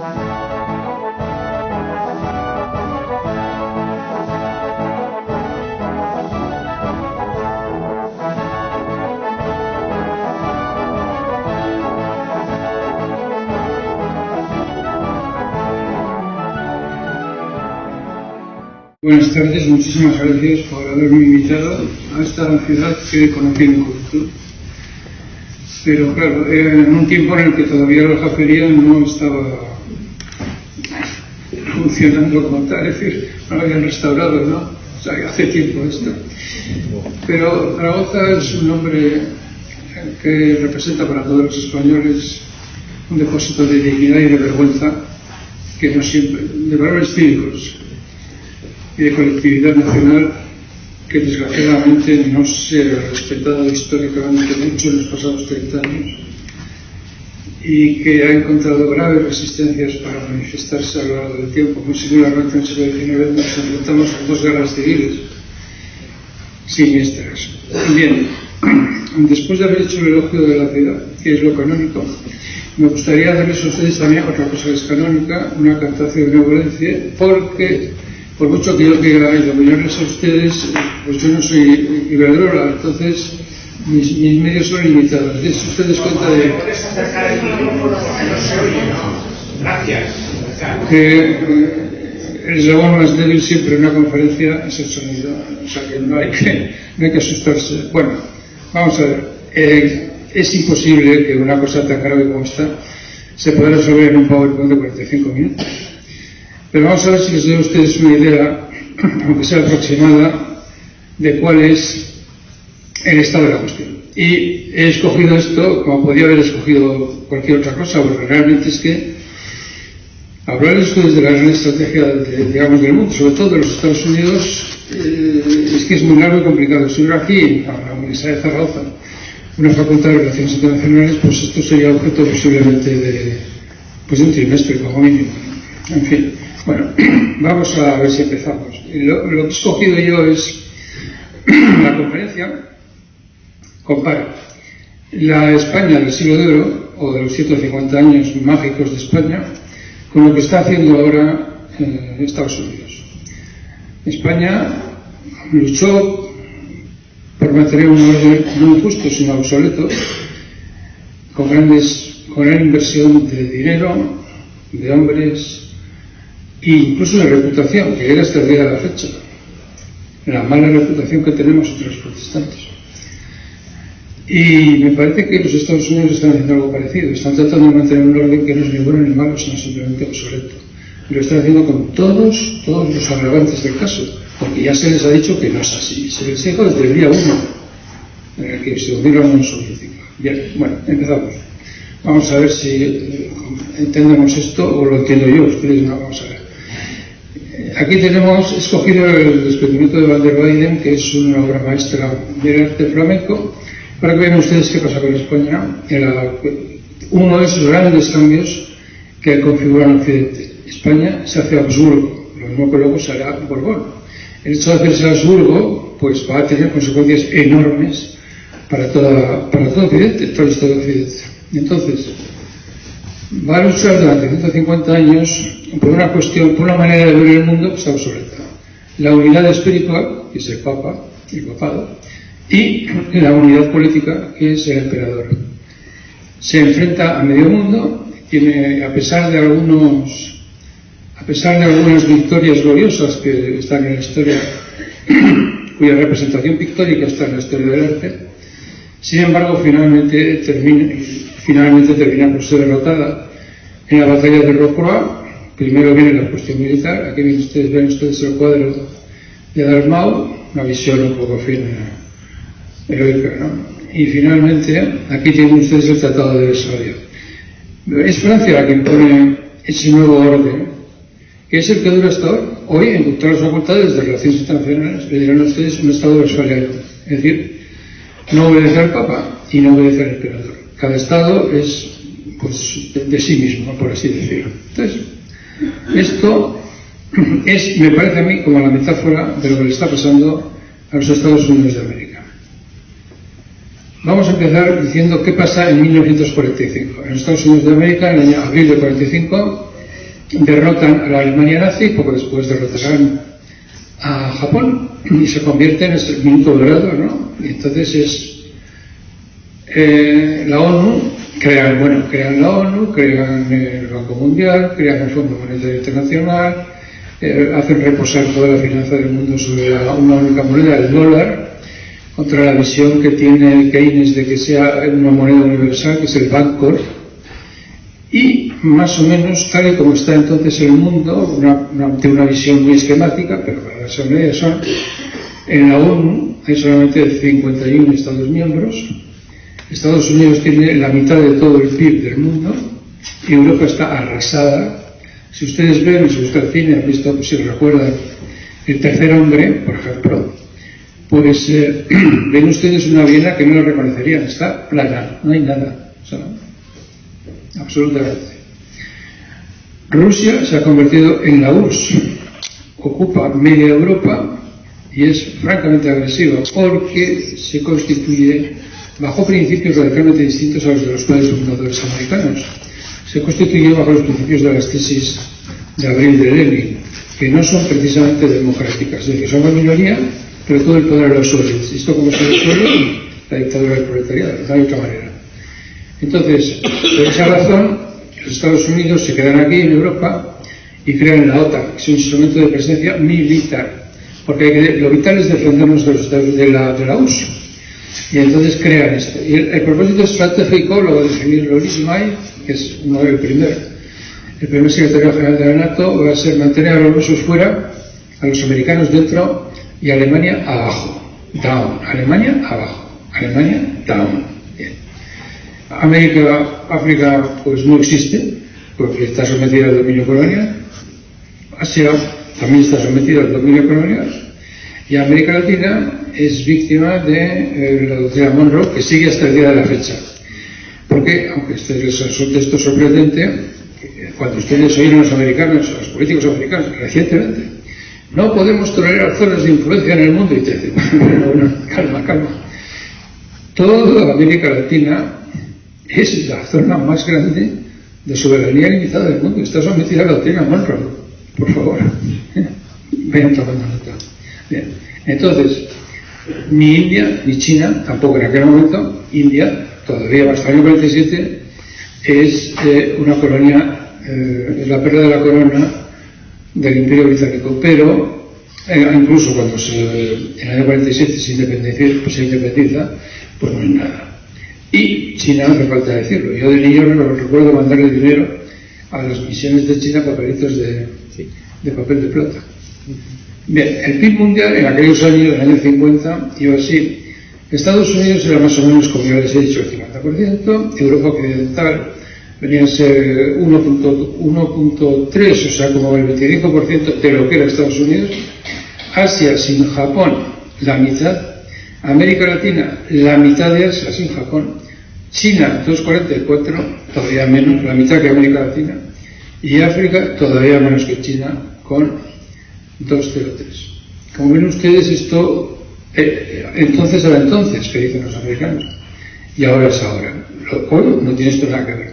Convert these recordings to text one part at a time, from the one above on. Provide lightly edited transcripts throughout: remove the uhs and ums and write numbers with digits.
Buenas tardes, muchísimas gracias por haberme invitado a esta ciudad que conocí en juventud. Pero claro, en un tiempo en el que todavía la aljafería no estaba funcionando como tal, es decir, no lo habían restaurado, ¿no? O sea, hace tiempo esto. Pero Zaragoza es un nombre que representa para todos los españoles un depósito de dignidad y de vergüenza, que no siempre, de valores cívicos y de colectividad nacional, que desgraciadamente no se ha respetado históricamente mucho en los pasados 30 años y que ha encontrado graves resistencias para manifestarse a lo largo del tiempo. Muy singularmente en el siglo XIX nos enfrentamos a dos guerras civiles siniestras. Bien, después de haber hecho el elogio de la ciudad, que es lo canónico, me gustaría darles a ustedes también otra cosa que es canónica, una cantación de benevolencia, porque por mucho que yo quiera iluminarles a ustedes, pues yo no soy Iberdrola, entonces mis medios son limitados. ¿Se ustedes cuenta de que el eslabón más débil siempre en una conferencia es el sonido? O sea que no hay que asustarse. Bueno, vamos a ver. Es imposible que una cosa tan grave como esta se pueda resolver en un PowerPoint de 45 minutos. Pero vamos a ver si les doy a ustedes una idea, aunque sea aproximada, de cuál es el estado de la cuestión. Y he escogido esto, como podía haber escogido cualquier otra cosa, porque realmente es que hablarles a ustedes de la gran estrategia digamos, del mundo, sobre todo de los Estados Unidos, es que es muy largo y complicado. Si hubiera aquí, en la Universidad de Zaragoza, una facultad de Relaciones Internacionales, pues esto sería objeto posiblemente de un trimestre como mínimo. En fin. Bueno, vamos a ver si empezamos. Lo que he escogido yo es la conferencia compara la España del siglo de oro, o de los 150 años mágicos de España, con lo que está haciendo ahora Estados Unidos. España luchó por mantener un orden no injusto, sino obsoleto, con gran inversión de dinero, de hombres, e incluso de reputación, que llega hasta el día de la fecha, la mala reputación que tenemos entre los protestantes. Y me parece que los Estados Unidos están haciendo algo parecido, están tratando de mantener un orden que no es ni bueno ni malo, sino simplemente obsoleto. Y lo están haciendo con todos los agravantes del caso, porque ya se les ha dicho que no es así. Se les dijo desde el día 1, en el que se hundió la Unión Soviética. Bien, bueno, empezamos. Vamos a ver si entendemos esto, o lo entiendo yo, ustedes no, vamos a ver. Aquí tenemos escogido el desprendimiento de Van der Weyden, que es una obra maestra del arte flamenco, para que vean ustedes qué pasa con España. Uno de esos grandes cambios que configuran Occidente. España se hace Habsburgo, lo mismo que luego se hará Borbón. El hecho de hacerse Habsburgo pues va a tener consecuencias enormes para todo Occidente, toda la historia de Occidente. Entonces, va a luchar durante 150 años por una cuestión, por una manera de ver el mundo que está obsoleta. La unidad espiritual, que es el Papa, el papado, y la unidad política, que es el emperador. Se enfrenta a medio mundo, tiene, a pesar de algunas victorias gloriosas que están en la historia, cuya representación pictórica está en la historia del arte, sin embargo, finalmente termina por ser derrotada en la batalla de Rocroi. Primero viene la cuestión militar. Aquí ven ustedes el cuadro de Dalmau, una visión un poco heroica, ¿no? Y finalmente, aquí tienen ustedes el Tratado de Versalles. Es Francia la que impone ese nuevo orden, que es el que dura hasta hoy. Hoy, en todas las facultades de Relaciones Internacionales, le dirán a ustedes un Estado versaliano. Es decir, no obedece al Papa y no obedece al emperador. Cada Estado es pues de sí mismo, por así decirlo. Entonces, esto me parece a mí como la metáfora de lo que le está pasando a los Estados Unidos de América. Vamos a empezar diciendo qué pasa en 1945. En los Estados Unidos de América, en el año abril de 45, derrotan a la Alemania nazi, poco después derrotarán a Japón y se convierte en el minuto dorado, ¿no? Y entonces la ONU, crean la ONU, crean el Banco Mundial, crean el Fondo Monetario Internacional, hacen reposar toda la finanza del mundo sobre una única moneda, el dólar, contra la visión que tiene Keynes de que sea una moneda universal, que es el Bancor. Y más o menos, tal y como está entonces el mundo, de una visión muy esquemática, pero para las medidas son, en la ONU hay solamente 51 Estados miembros, Estados Unidos tiene la mitad de todo el PIB del mundo y Europa está arrasada. Si ustedes ven, si usted el cine, han visto, pues, si recuerdan, El tercer hombre, por ejemplo, pues ven ustedes una Viena que no lo reconocerían, está plana, no hay nada, o sea, absolutamente. Rusia se ha convertido en la URSS, ocupa media Europa y es francamente agresiva porque se constituye bajo principios radicalmente distintos a los de los padres fundadores americanos. Se constituye bajo los principios de las tesis de Abril de Lenin, que no son precisamente democráticas, es decir, son la minoría, pero todo el poder a los soviets. ¿Esto cómo se resuelve? La dictadura del proletariado, no hay otra manera. Entonces, por esa razón, los Estados Unidos se quedan aquí en Europa y crean la OTAN, que es un instrumento de presencia militar, porque lo vital es defendernos de la URSS. Y entonces crean esto. Y el propósito estratégico lo va a definir Loris May, que es el primer secretario general de la NATO, va a ser mantener a los rusos fuera, a los americanos dentro y a Alemania abajo. Down. Alemania abajo. Alemania down. Bien. África pues no existe, porque está sometida al dominio colonial. Asia también está sometida al dominio colonial. Y América Latina es víctima de la doctrina Monroe, que sigue hasta el día de la fecha. Porque, aunque este resulte esto sorprendente, cuando ustedes oyen a los americanos, a los políticos americanos, recientemente, no podemos tolerar zonas de influencia en el mundo, y te dicen, bueno, calma. Toda América Latina es la zona más grande de soberanía limitada del mundo. Está sometida a la doctrina Monroe, por favor. Vayan tomando nota. Bien. Entonces, ni India ni China, tampoco en aquel momento, India, todavía hasta el año 47, es una colonia, es la perla de la corona del Imperio Británico, pero incluso cuando en el año 47 se independiza, pues no es nada. Y China, no hace falta decirlo, yo de niño recuerdo mandarle dinero a las misiones de China, papelitos de papel de plata. Bien, el PIB mundial en aquellos años, en el año 50, iba así. Estados Unidos era más o menos, como ya les he dicho, el 50%, Europa Occidental venía a ser 1.3, o sea, como el 25% de lo que era Estados Unidos, Asia sin Japón, la mitad, América Latina, la mitad de Asia sin Japón, China, 2,44, todavía menos, la mitad que América Latina, y África, todavía menos que China, con 2,03. Como ven ustedes, esto entonces era entonces, que dicen los americanos, y ahora es ahora. Hoy no tiene esto nada que ver.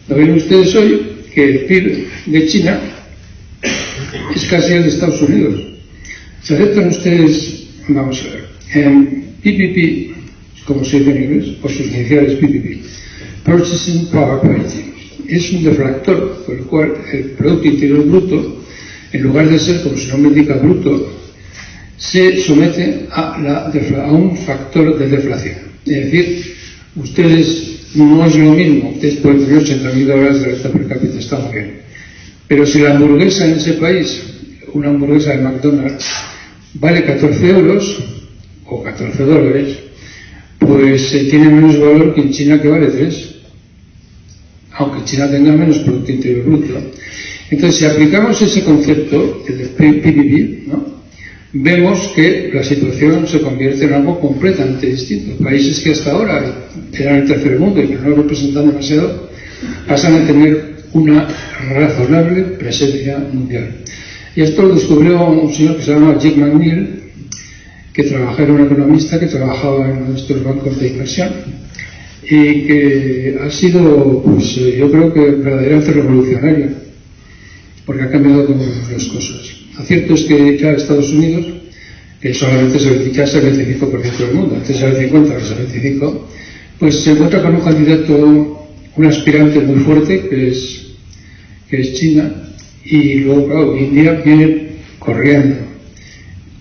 Lo ven ustedes hoy que el PIB de China es casi el de Estados Unidos. ¿Se aceptan ustedes? Vamos a ver. En PPP, como se dice en inglés, por sus iniciales PPP, Purchasing Power Parity, es un deflactor por el cual el Producto Interior Bruto, en lugar de ser, como su nombre indica, bruto, se somete a un factor de deflación. Es decir, ustedes no es lo mismo, ustedes pueden tener $80.000 de renta per cápita, está muy bien. Pero si la hamburguesa en ese país, una hamburguesa de McDonald's, vale 14 euros o 14 dólares, pues tiene menos valor que en China, que vale 3. Aunque China tenga menos Producto Interior Bruto. Entonces, si aplicamos ese concepto, el de PPP, ¿no?, vemos que la situación se convierte en algo completamente distinto. Países que hasta ahora eran el tercer mundo y que no representan demasiado, pasan a tener una razonable presencia mundial. Y esto lo descubrió un señor que se llama Jake McNeil, que era un economista que trabajaba en nuestros bancos de inversión y que ha sido, pues yo creo que verdaderamente revolucionario. porque ha cambiado como las cosas. Lo cierto es que ya Estados Unidos, que solamente es el 25% del mundo, antes era el 50%, ahora es el 25%, pues se encuentra con un candidato, un aspirante muy fuerte, que es China, y luego, claro, India viene corriendo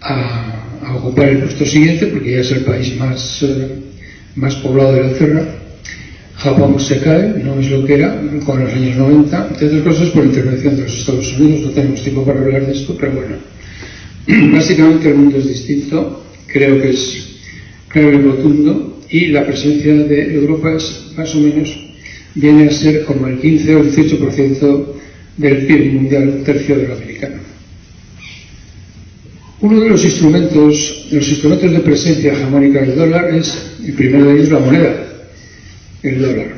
a ocupar el puesto siguiente, porque ya es el país más poblado de la Tierra. Japón se cae, no es lo que era con los años 90, entre otras cosas por intervención de los Estados Unidos. No tenemos tiempo para hablar de esto, pero bueno, básicamente el mundo es distinto, creo que es claro y rotundo, y la presencia de Europa es más o menos, viene a ser como el 15 o el 18% del PIB mundial, un tercio de lo americano. Uno de los instrumentos de presencia hegemónica del dólar es, el primero de ellos, la moneda, el dólar.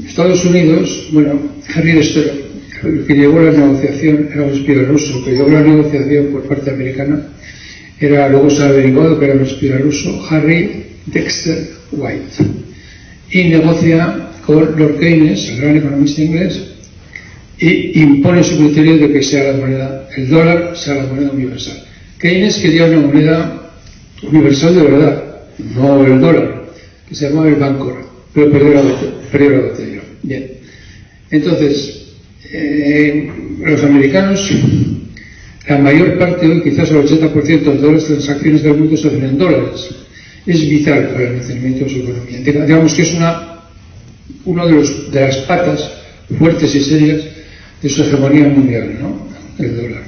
Estados Unidos, bueno, Harry Dexter, el que llevó la negociación, era un espía ruso, que llevó la negociación por parte americana, luego se ha averiguado que era un espía ruso, Harry Dexter White, y negocia con Lord Keynes, el gran economista inglés, y impone su criterio de que sea la moneda, el dólar sea la moneda universal. Keynes quería una moneda universal de verdad, no el dólar, que se llamaba el Bancor, pero perdió la batalla. Bien. Entonces, los americanos, la mayor parte, hoy quizás el 80% de todas las transacciones del mundo se hacen en dólares. Es vital para el mantenimiento de su economía. Digamos que es una de las patas fuertes y serias de su hegemonía mundial, ¿no? El dólar.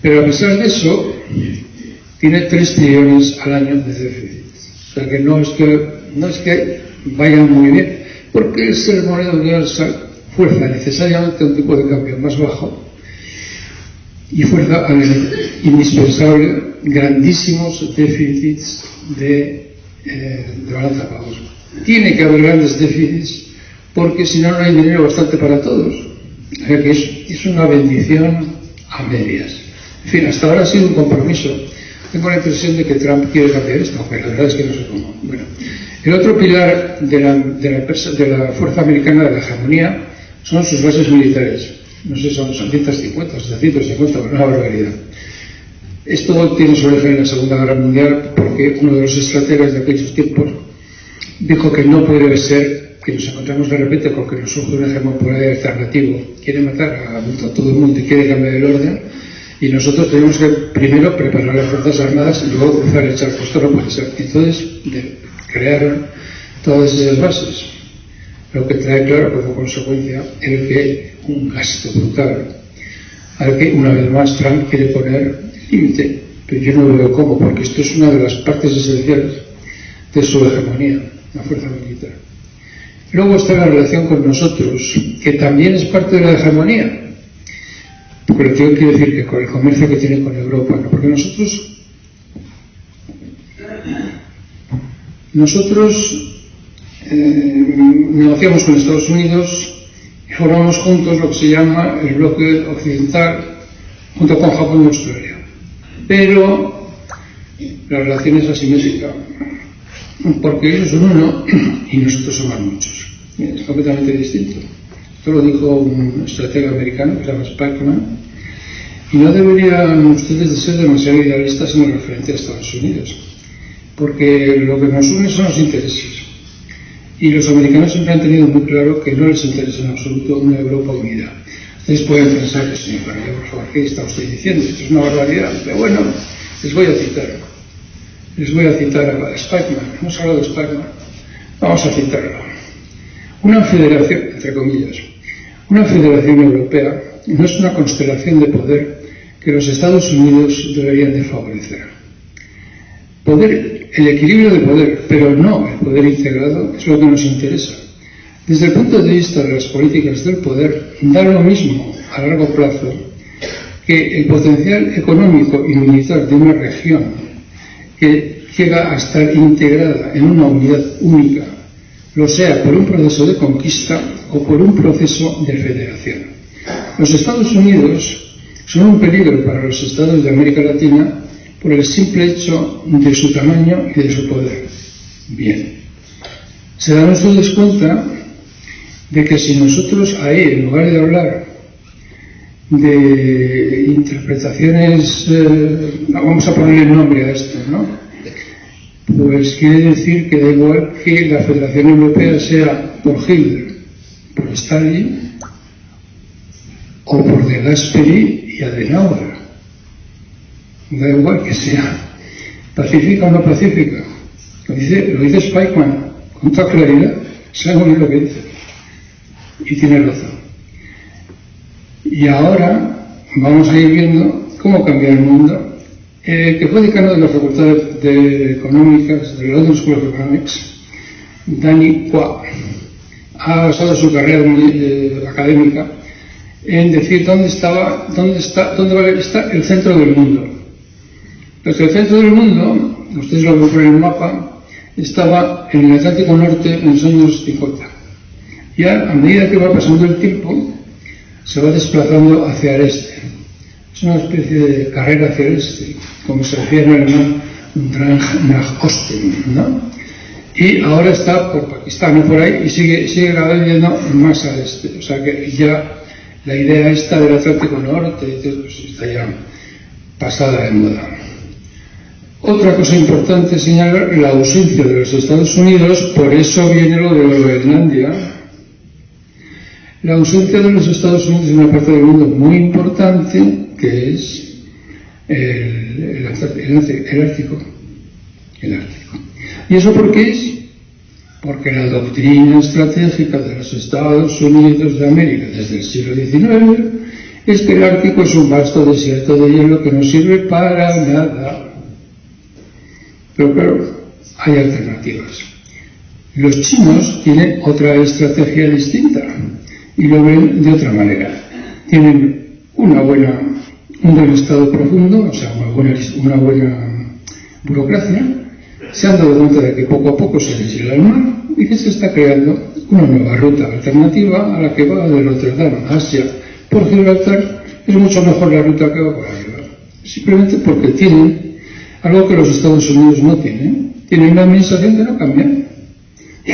Pero a pesar de eso, tiene 3 trillones al año de déficit. O sea que no es que vayan muy bien, porque el ser moneda universal fuerza necesariamente un tipo de cambio más bajo y fuerza indispensable grandísimos déficits de balanza de pagos. Tiene que haber grandes déficits porque si no, no hay dinero bastante para todos. O sea que es una bendición a medias. En fin, hasta ahora ha sido un compromiso. Tengo la impresión de que Trump quiere cambiar esto, aunque la verdad es que no sé cómo. Bueno, el otro pilar de la fuerza americana de la hegemonía son sus bases militares. No sé, son 650, 750, una barbaridad. Esto tiene su origen en la Segunda Guerra Mundial porque uno de los estrategas de aquellos tiempos dijo que no puede ser que nos encontramos de repente con que nos surge un hegemón por ahí alternativo, quiere matar a todo el mundo y quiere cambiar el orden, y nosotros tenemos que primero preparar las fuerzas armadas y luego cruzar el charco. Esto no puede ser. Entonces crearon todas esas bases, lo que trae claro como consecuencia el que un gasto brutal al que una vez más Trump quiere poner límite, pero yo no veo cómo, porque esto es una de las partes esenciales de su hegemonía, la fuerza militar. Luego está la relación con nosotros, que también es parte de la hegemonía, pero yo quiero decir que con el comercio que tiene con Europa, ¿no? Porque nosotros negociamos con Estados Unidos y formamos juntos lo que se llama el bloque occidental, junto con Japón y Australia. Pero la relación es asimétrica, porque ellos son uno y nosotros somos muchos. Es completamente distinto. Esto lo dijo un estratega americano que se llama Spackman, y no deberían ustedes de ser demasiado idealistas en lo referente a Estados Unidos, porque lo que nos une son los intereses. Y los americanos siempre han tenido muy claro que no les interesa en absoluto una Europa unida. Ustedes pueden pensar que, señor Barrio, por favor, ¿qué está usted diciendo? Esto es una barbaridad. Pero bueno, les voy a citar a Spackman. Hemos hablado de Spackman. Vamos a citarlo. Una federación, entre comillas, una federación europea no es una constelación de poder que los Estados Unidos deberían de favorecer. El equilibrio de poder, pero no el poder integrado, es lo que nos interesa. Desde el punto de vista de las políticas del poder, da lo mismo a largo plazo que el potencial económico y militar de una región que llega a estar integrada en una unidad única, lo sea por un proceso de conquista o por un proceso de federación. Los Estados Unidos son un peligro para los estados de América Latina por el simple hecho de su tamaño y de su poder. Bien, se dan ustedes cuenta de que si nosotros ahí, en lugar de hablar de interpretaciones, vamos a ponerle nombre a esto, ¿no? Pues quiere decir que da igual que la Federación Europea sea por Hitler, por Stalin o por De Gasperi y Adenauer. Da igual que sea pacífica o no pacífica. Lo dice Spykman con toda claridad, sabe muy bien lo que dice y tiene razón. Y ahora vamos a ir viendo cómo cambia el mundo. Que fue decano de la Facultad de Económicas de la London School of Economics, Danny Quah, ha basado su carrera académica en decir dónde está el centro del mundo. Pues el centro del mundo, ustedes lo ven por el mapa, estaba en el Atlántico Norte en los años 50. Y a medida que va pasando el tiempo, se va desplazando hacia el este. Es una especie de carrera hacia el este, como se decía en alemán, Drang nach Osten, ¿no? Y ahora está por Pakistán y por ahí, y sigue cada vez yendo más al este. O sea que ya la idea esta del Atlántico Norte pues está ya pasada de moda. Otra cosa importante es señalar la ausencia de los Estados Unidos, por eso viene lo de Groenlandia. La ausencia de los Estados Unidos en una parte del mundo muy importante, que es el Ártico. ¿Y eso por qué es? Porque la doctrina estratégica de los Estados Unidos de América desde el siglo XIX es que el Ártico es un vasto desierto de hielo que no sirve para nada. Pero claro, hay alternativas. Los chinos tienen otra estrategia distinta y lo ven de otra manera. Tienen un buen estado profundo, o sea, una buena burocracia. Se han dado cuenta de que poco a poco se les hiela el mar y que se está creando una nueva ruta alternativa a la que va de Rotterdam a Asia por Gibraltar. Es mucho mejor la ruta que va por arriba, simplemente porque tienen algo que los Estados Unidos no tienen. Tienen una administración que no cambia y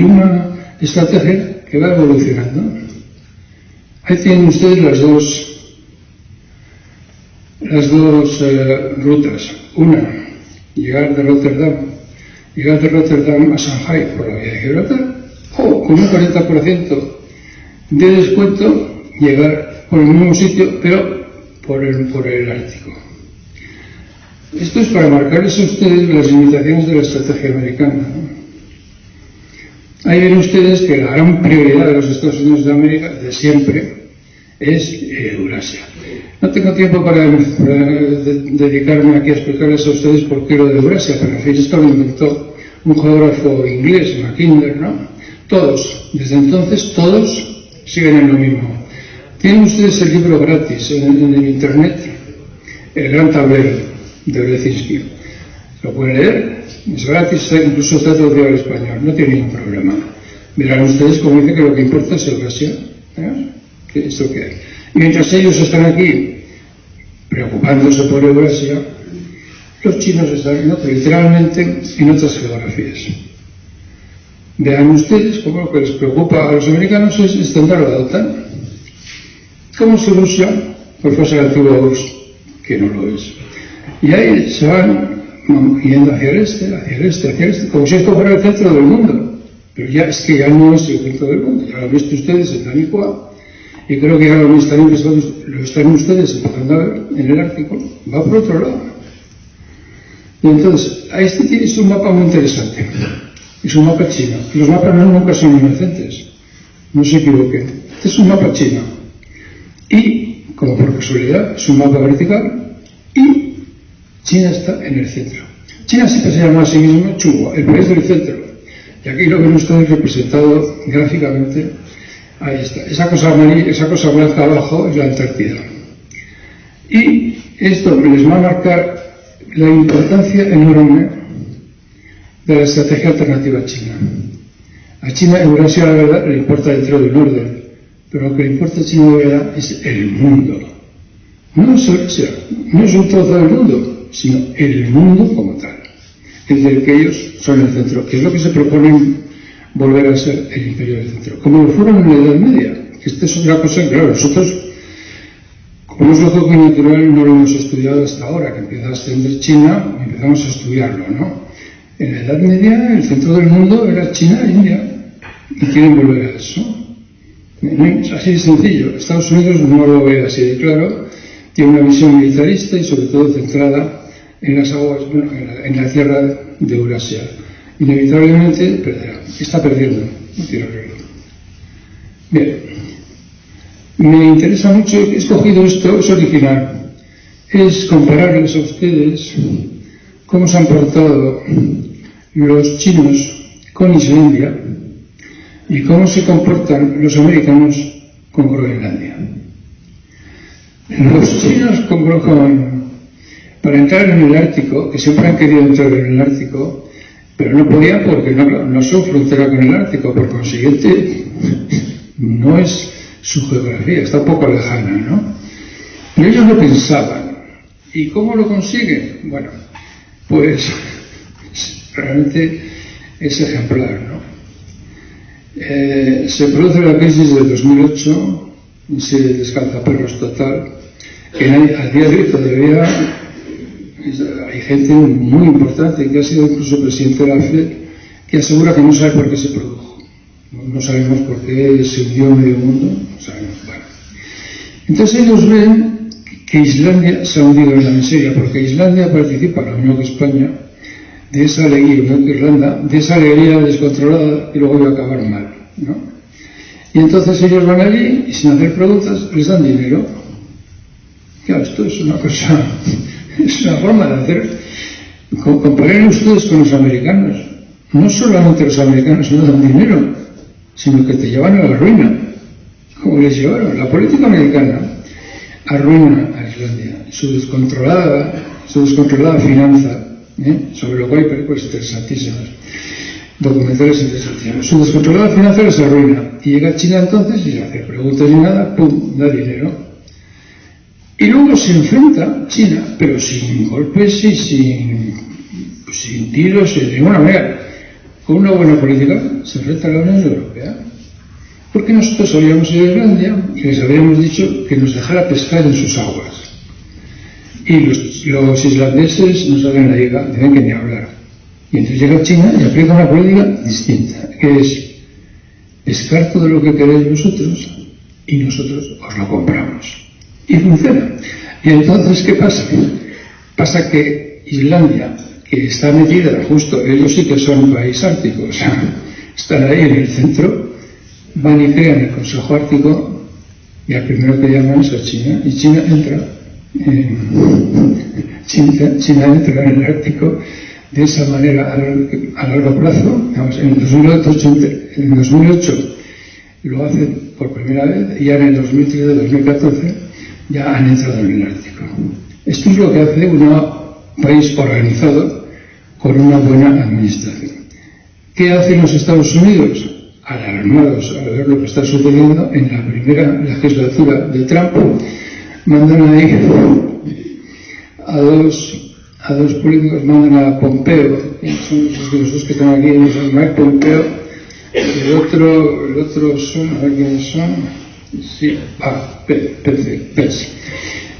una estrategia que va evolucionando. Ahí tienen ustedes las dos rutas. Una, llegar de Rotterdam a Shanghai por la vía de Gibraltar, o con un 40% de descuento llegar por el mismo sitio, pero por el Ártico. Esto es para marcarles a ustedes las limitaciones de la estrategia americana, ¿no? Ahí ven ustedes que la gran prioridad de los Estados Unidos de América, de siempre, es Eurasia. No tengo tiempo para dedicarme aquí a explicarles a ustedes por qué lo de Eurasia, pero en fin, esto lo inventó un geógrafo inglés, Mackinder, ¿no? Todos, desde entonces, todos siguen en lo mismo. Tienen ustedes el libro gratis en el internet, El Gran Tablero, de Brzezinski. Lo pueden leer, es gratis, incluso está traducido al español, no tiene ningún problema. Verán ustedes cómo dice que lo que importa es Eurasia, ¿eh? Que es lo que hay. Y mientras ellos están aquí preocupándose por Eurasia, los chinos están literalmente en otras geografías. Vean ustedes cómo lo que les preocupa a los americanos es extender la OTAN. Como si Rusia pues fuese la antigua URSS, que no lo es. Y ahí se van yendo hacia el este, como si esto fuera el centro del mundo. Pero ya es que ya no es el centro del mundo, ya lo han visto ustedes en Danny Quah, y creo que ya lo están ustedes empezando a ver en el Ártico, va por otro lado. Y entonces, este es un mapa muy interesante, es un mapa chino. Los mapas nunca son inocentes, no se equivoquen. Este es un mapa chino, y, como por casualidad, es un mapa vertical, y China está en el centro. China siempre se llama a sí mismo Chugua, el país del centro. Y aquí lo ven ustedes representado gráficamente. Ahí está. Esa cosa amarilla, esa cosa blanca abajo es la Antártida. Y esto les va a marcar la importancia enorme de la estrategia alternativa china. A China, Eurasia, la verdad, le importa dentro del orden. Pero lo que le importa a China, de verdad, es el mundo. No es Eurasia, no es un trozo del mundo, sino el mundo como tal. Es del que ellos son el centro, que es lo que se proponen volver a ser el imperio del centro, como lo fueron en la Edad Media. Esta es otra cosa, claro, nosotros Como es lógico y natural, no lo hemos estudiado hasta ahora, que empieza a extender China, y empezamos a estudiarlo, ¿no? En la Edad Media, el centro del mundo era China e India, y quieren volver a eso. Es así de sencillo. Estados Unidos no lo ve así de claro, tiene una visión militarista y sobre todo centrada en las aguas, bueno, en la tierra de Eurasia. Inevitablemente perderá, está perdiendo, no tiene arreglo. Bien, me interesa mucho, he escogido esto, es original, es compararles a ustedes cómo se han portado los chinos con Islandia y cómo se comportan los americanos con Groenlandia. Los chinos para entrar en el Ártico, que siempre han querido entrar en el Ártico, pero no podían porque no son frontera con el Ártico, por consiguiente no es su geografía, está un poco lejana, ¿no? Pero ellos lo pensaban. ¿Y cómo lo consiguen? Bueno, pues realmente es ejemplar, ¿no? Se produce la crisis del 2008, ese descalzaperros total, que a día de hoy todavía hay gente muy importante que ha sido incluso presidente de la FED que asegura que no sabe por qué se produjo. No sabemos por qué se hundió medio mundo, no sabemos. Bueno. Entonces ellos ven que Islandia se ha hundido en la miseria, porque Islandia participa, lo mismo que España, de esa alegría, no que Irlanda, de esa alegría descontrolada y luego iba a acabar mal, ¿no? Y entonces ellos van allí y sin hacer preguntas les dan dinero. Claro, esto es una cosa, es una forma de hacer. Comparen ustedes con los americanos. No solamente los americanos no dan dinero, sino que te llevan a la ruina, como les llevaron. La política americana arruina a Islandia, su descontrolada finanza, sobre lo cual hay películas interesantísimas, documentales interesantísimos. Su descontrolada finanza les arruina. Y llega China entonces y sin hacer preguntas ni nada, ¡pum!, da dinero. Y luego se enfrenta China, pero sin golpes y sin tiros, de ninguna manera. Con una buena política se enfrenta a la Unión Europea. Porque nosotros habíamos ido a Islandia y les habíamos dicho que nos dejara pescar en sus aguas. Y los islandeses no saben la liga, tienen que ni hablar. Y entonces llega China y aplica una política distinta, que es pescar todo lo que queréis vosotros y nosotros os lo compramos. Y funciona. Y entonces, ¿qué pasa? Pasa que Islandia, que está metida justo, ellos sí que son un país ártico, o sea, están ahí en el centro, van y crean el Consejo Ártico y al primero que llaman es a China, y China entra en el Ártico de esa manera a largo plazo. Digamos, en el 2008 lo hacen por primera vez y ya en el 2013-2014 ya han entrado en el Ártico. Esto es lo que hace un país organizado con una buena administración. ¿Qué hacen los Estados Unidos? Alarmados al ver lo que está sucediendo en la primera legislatura de Trump, mandan ahí a dos políticos, mandan a Pompeo, son los dos que están aquí, Mike Pompeo, el otro son, a ver quiénes son, sí, Pence.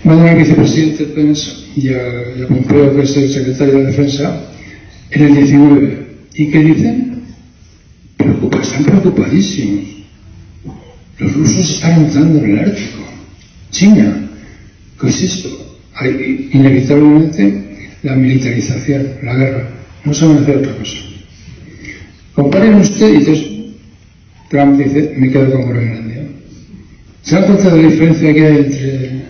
Mandan al vicepresidente Pence y a Pompeo, que es el secretario de Defensa, en el 19. ¿Y qué dicen? Están preocupadísimos. Los rusos están entrando en el Ártico. China, ¿qué es esto? Hay inevitablemente la militarización, la guerra. No saben hacer otra cosa. Comparen usted y entonces Trump dice, me quedo con Groenlandia. ¿Se dan cuenta de la diferencia que hay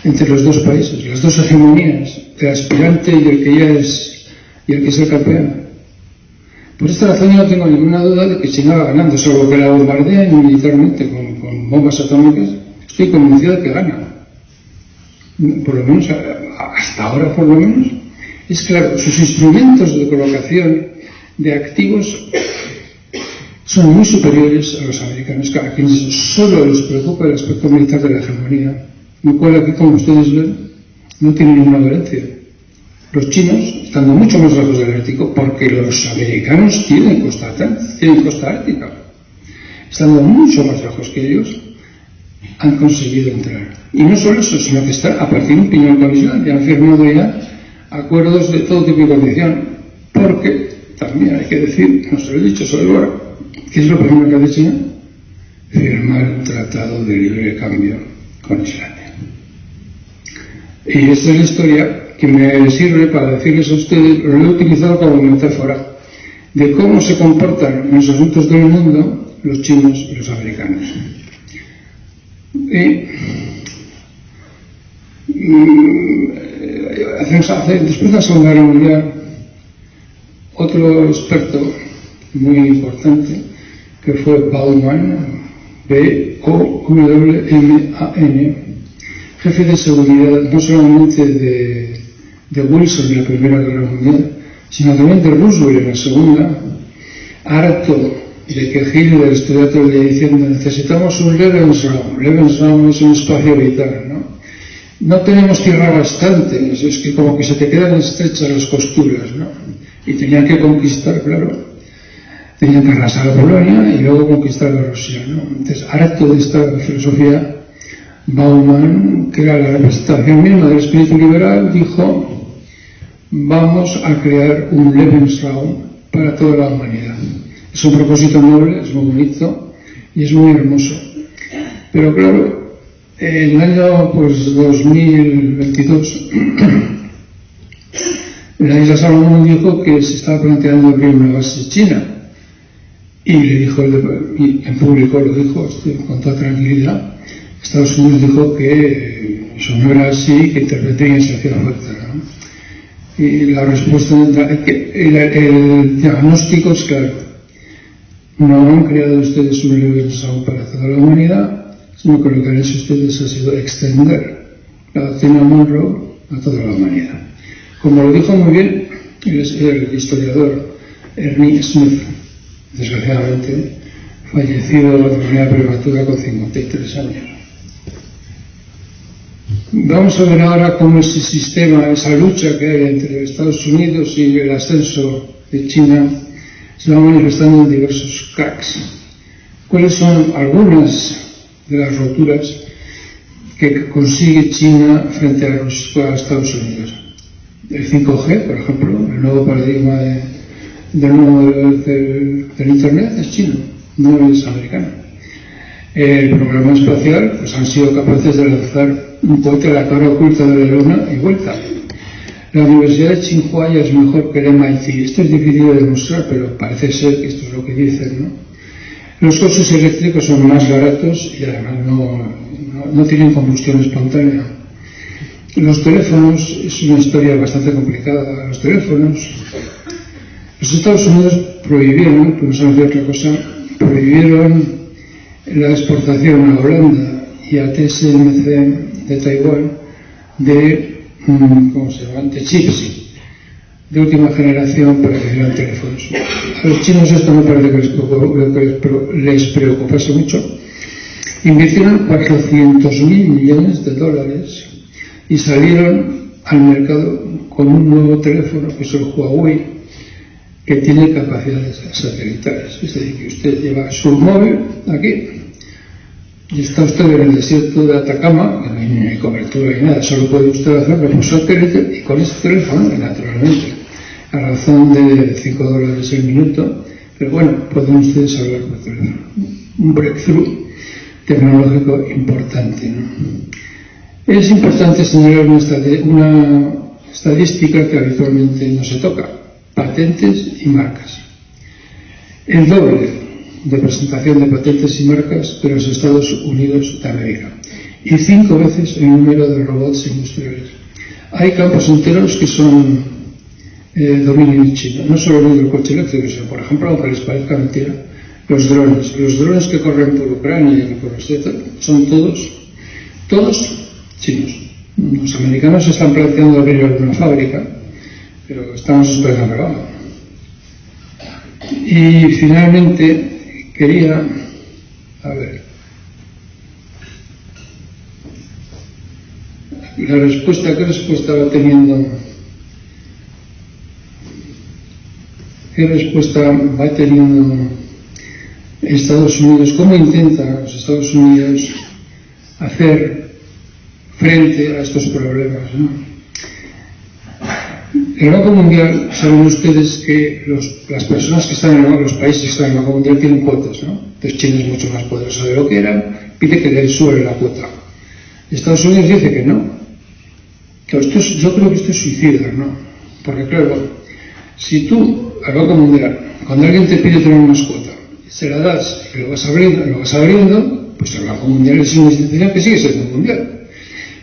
entre los dos países, las dos hegemonías, el aspirante y el que ya es, y el que es el campeón? Por esta razón yo no tengo ninguna duda de que China va ganando, salvo que la bombardeen militarmente con bombas atómicas. Estoy convencido de que gana. Por lo menos, hasta ahora por lo menos. Es claro, sus instrumentos de colocación de activos son muy superiores a los americanos, a quienes solo les preocupa el aspecto militar de la hegemonía, lo cual aquí, como ustedes ven, no tiene ninguna violencia. Los chinos, estando mucho más lejos del Ártico, porque los americanos tienen costa ártica, estando mucho más lejos que ellos, han conseguido entrar. Y no solo eso, sino que está a partir de un piñón con Islandia, han firmado ya acuerdos de todo tipo de condición, porque también hay que decir, no se lo he dicho, sobre ahora, ¿qué es lo primero que ha hecho China? Firmar un tratado de libre cambio con Islandia. Y esta es la historia que me sirve para decirles a ustedes, lo he utilizado como metáfora, de cómo se comportan en los asuntos del mundo los chinos y los americanos. Después de la Segunda Guerra Mundial, otro experto muy importante, que fue Baumann, B-O-W-M-A-N, jefe de seguridad no solamente de Wilson en la Primera Guerra Mundial, sino también de Roosevelt en la Segunda, harto de que Hitler estuviera todo el día diciendo necesitamos un Lebensraum. Lebensraum es un espacio vital, ¿no? No tenemos tierra bastante, es que como que se te quedan estrechas las costuras, ¿no? Y tenían que conquistar, claro, tenían que arrasar a Polonia y luego conquistar a Rusia, ¿no? Entonces, harto de esta filosofía, Baumann, que era la representación misma del espíritu liberal, dijo: vamos a crear un Lebensraum para toda la humanidad. Es un propósito noble, es muy bonito y es muy hermoso. Pero claro, en el año 2022, la isla Salomón dijo que se estaba planteando abrir una base china. Y le dijo, y en público lo dijo con toda tranquilidad, Estados Unidos dijo que eso no era así, que interpretarían si hacía falta, ¿no? Y la respuesta, el diagnóstico es claro: no han creado ustedes un Lebensraum para toda la humanidad, sino que lo que han hecho ustedes ha sido extender la doctrina Monroe a toda la humanidad. Como lo dijo muy bien el historiador Ernie Smith, desgraciadamente fallecido de manera prematura con 53 años. Vamos a ver ahora cómo ese sistema, esa lucha que hay entre Estados Unidos y el ascenso de China, se va manifestando en diversos cracks. ¿Cuáles son algunas de las roturas que consigue China frente a Estados Unidos? El 5G, por ejemplo, el nuevo paradigma del Internet es chino, no es americano. El programa espacial, pues han sido capaces de lanzar un cohete a la cara oculta de la Luna y vuelta. La Universidad de Tsinghua ya es mejor que el MIT. Esto es difícil de demostrar, pero parece ser que esto es lo que dicen, ¿no? Los coches eléctricos son más baratos y además no tienen combustión espontánea. Los teléfonos, es una historia bastante complicada. Los teléfonos, los Estados Unidos prohibieron, por no saber otra cosa, prohibieron la exportación a Holanda y a TSMC de Taiwán de, ¿cómo se llama?, de chips de última generación para que hicieran teléfonos. A los chinos esto no parece que les preocupase mucho. Invirtieron 400.000 millones de dólares y salieron al mercado con un nuevo teléfono, que es el Huawei, que tiene capacidades satelitales. Es decir, que usted lleva su móvil aquí y está usted en el desierto de Atacama, que no hay cobertura ni nada, solo puede usted hacerlo por satélite y con ese teléfono, naturalmente, a razón de $5 el minuto, pero bueno, pueden ustedes hablar por teléfono. Un breakthrough tecnológico importante, ¿no? Es importante señalar una estadística que habitualmente no se toca: patentes y marcas. El doble de presentación de patentes y marcas de los Estados Unidos de América y 5 veces el número de robots industriales. Hay campos enteros que son dominio chino, no solo el coche eléctrico, sino, por ejemplo, aunque les parezca mentira, los drones que corren por Ucrania y por etcétera, son todos chinos. Los americanos están planteando abrir alguna fábrica, pero estamos esperando que hagan. Y finalmente quería, ¿qué respuesta va teniendo? ¿Qué respuesta va teniendo Estados Unidos? ¿Cómo intenta los Estados Unidos hacer frente a estos problemas, ¿no? El Banco Mundial, saben ustedes que las personas que están en los países que están en el Banco Mundial tienen cuotas, ¿no? Entonces China es mucho más poderosa de lo que era, pide que le suba la cuota. Estados Unidos dice que no. Claro, yo creo que esto es suicida, ¿no? Porque claro, si tú al Banco Mundial, cuando alguien te pide tener una cuota, se la das y lo vas abriendo, pues el Banco Mundial es una institución que sigue siendo mundial.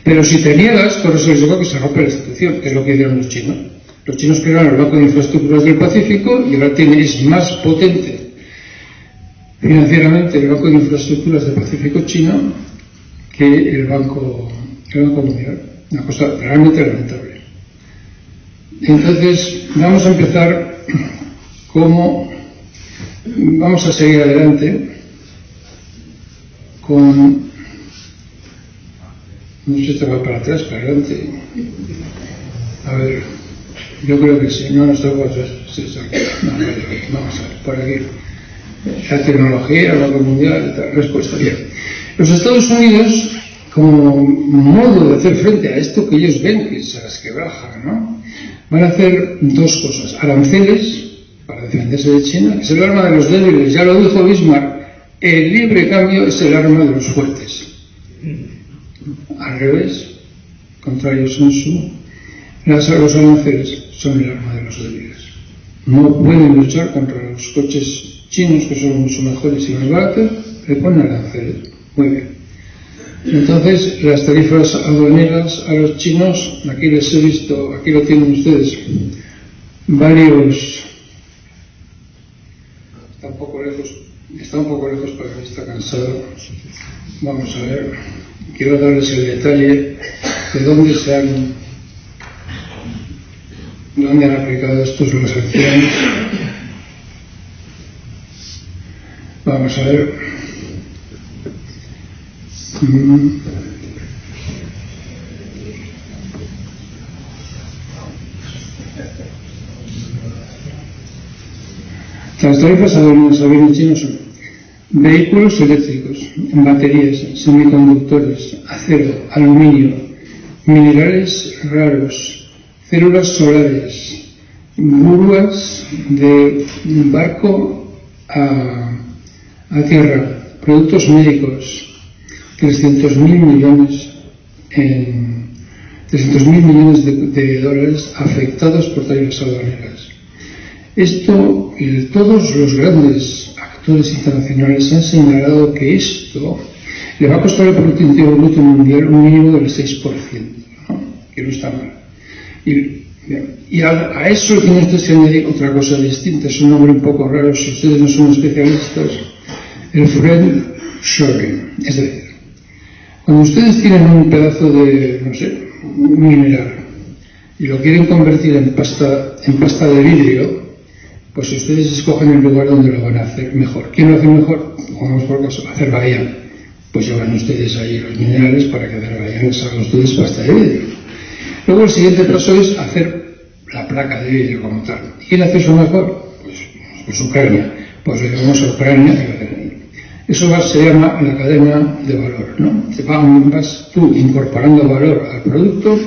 Pero si te niegas, corres el riesgo que se rompe la institución, que es lo que hicieron los chinos. Los chinos crearon el Banco de Infraestructuras del Pacífico y ahora es más potente financieramente el Banco de Infraestructuras del Pacífico chino que el Banco Mundial. Una cosa realmente lamentable. Entonces, vamos a empezar vamos a seguir adelante con, no sé si esto va para atrás, para adelante. A ver, yo creo que sí, no esto va para atrás. Sí, no, vamos a ver, por aquí. La tecnología, el Banco Mundial, tal, respuesta. Bien. Los Estados Unidos, como modo de hacer frente a esto que ellos ven que se las quebraja, ¿no? Van a hacer dos cosas: aranceles para defenderse de China, que es el arma de los débiles. Ya lo dijo Bismarck, el libre cambio es el arma de los fuertes. Al revés, contrario Sun Tzu, los aranceles son el arma de los débiles. No pueden luchar contra los coches chinos, que son mucho mejores y más baratos, le ponen aranceles. Muy bien. Entonces, las tarifas aduaneras a los chinos, aquí les he visto, aquí lo tienen ustedes, varios. Está un poco lejos para mí, está cansado. Vamos a ver, quiero darles el detalle de dónde han aplicado estos las sanciones. Vamos a ver. Las tarifas aduaneras chinas son vehículos eléctricos, baterías, semiconductores, acero, aluminio, minerales raros, células solares, grúas de barco a tierra, productos médicos, 300.000 millones de dólares afectados por tarifas aduaneras. Esto, todos los grandes actores internacionales han señalado que esto le va a costar al Producto Interior Bruto Mundial un mínimo del 6%, ¿no? Que no está mal. Y a eso tiene usted que añadir otra cosa distinta, es un nombre un poco raro si ustedes no son especialistas, el friendshoring. Es decir, cuando ustedes tienen un pedazo de, no sé, un mineral y lo quieren convertir en pasta de vidrio, pues ustedes escogen el lugar donde lo van a hacer mejor. ¿Quién lo hace mejor? Pongamos por caso, Azerbaiyán. Pues llevan ustedes ahí los minerales para que Azerbaiyán les haga ustedes pasta de vidrio. Luego el siguiente paso es hacer la placa de vidrio como tal. ¿Quién hace eso mejor? Pues Ucrania. Pues le llevamos a Ucrania. Eso se llama la cadena de valor, ¿no? Vas tú incorporando valor al producto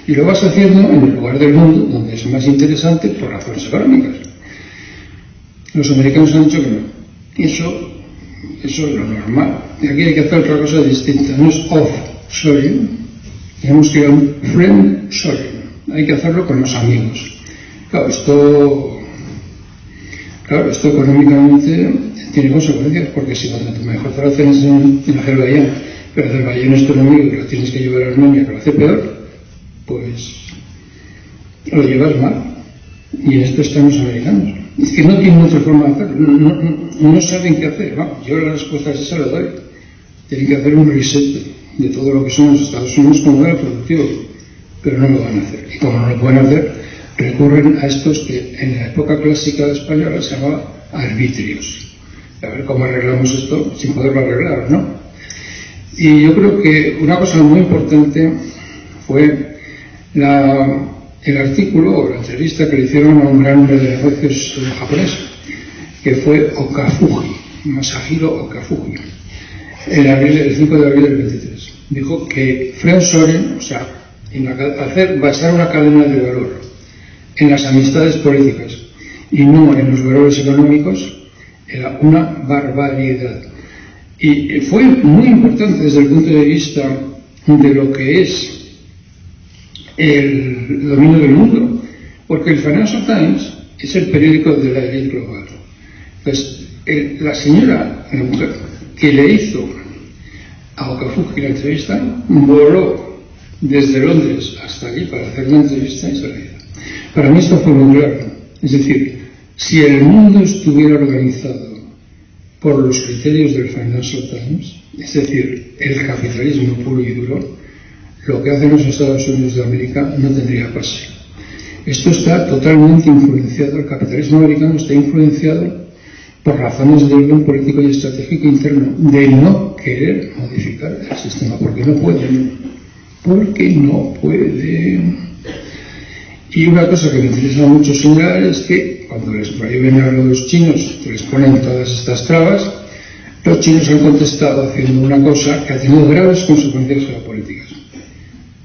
y lo vas haciendo en el lugar del mundo donde es más interesante por razones económicas. Los americanos han dicho que no. Eso es lo normal. Y aquí hay que hacer otra cosa distinta. No es offshoring, tenemos que ir a un friendshoring. Hay que hacerlo con los amigos. Claro, esto económicamente tiene consecuencias, porque si cuando mejor te lo haces en Azerbaiyán, pero Azerbaiyán es tu enemigo y lo tienes que llevar a Armenia, que lo hace peor, pues lo llevas mal. Y en esto están los americanos. Es que no tienen otra forma de hacerlo, no saben qué hacer. Vamos, yo la respuesta a esa la doy. Tienen que hacer un reset de todo lo que son los Estados Unidos como modelo productivo, pero no lo van a hacer. Y como no lo pueden hacer, recurren a estos que en la época clásica española se llamaba arbitrios. A ver cómo arreglamos esto sin poderlo arreglar, ¿no? Y yo creo que una cosa muy importante fue el artículo o la entrevista que le hicieron a un gran hombre de negocios japonés, que fue Okafuji, Masahiro Okafuji, el 5 de abril del 23. dijo que Frank Soren, o sea, basar una cadena de valor en las amistades políticas y no en los valores económicos, era una barbaridad. Y fue muy importante desde el punto de vista de lo que es el dominio del mundo, porque el Financial Times es el periódico de la élite global. Entonces, la señora, la mujer, que le hizo a Okafuji la entrevista, voló desde Londres hasta aquí para hacer una entrevista y se la hizo. Para mí esto fue muy claro. Es decir, si el mundo estuviera organizado por los criterios del Financial Times, es decir, el capitalismo puro y duro, lo que hacen los Estados Unidos de América no tendría pase. Esto está totalmente influenciado, el capitalismo americano está influenciado por razones de orden político y estratégico interno, de no querer modificar el sistema, porque no pueden. Porque no pueden. Y una cosa que me interesa mucho señalar es que cuando les prohíben a los chinos, que les ponen todas estas trabas, los chinos han contestado haciendo una cosa que ha tenido graves consecuencias geopolíticas.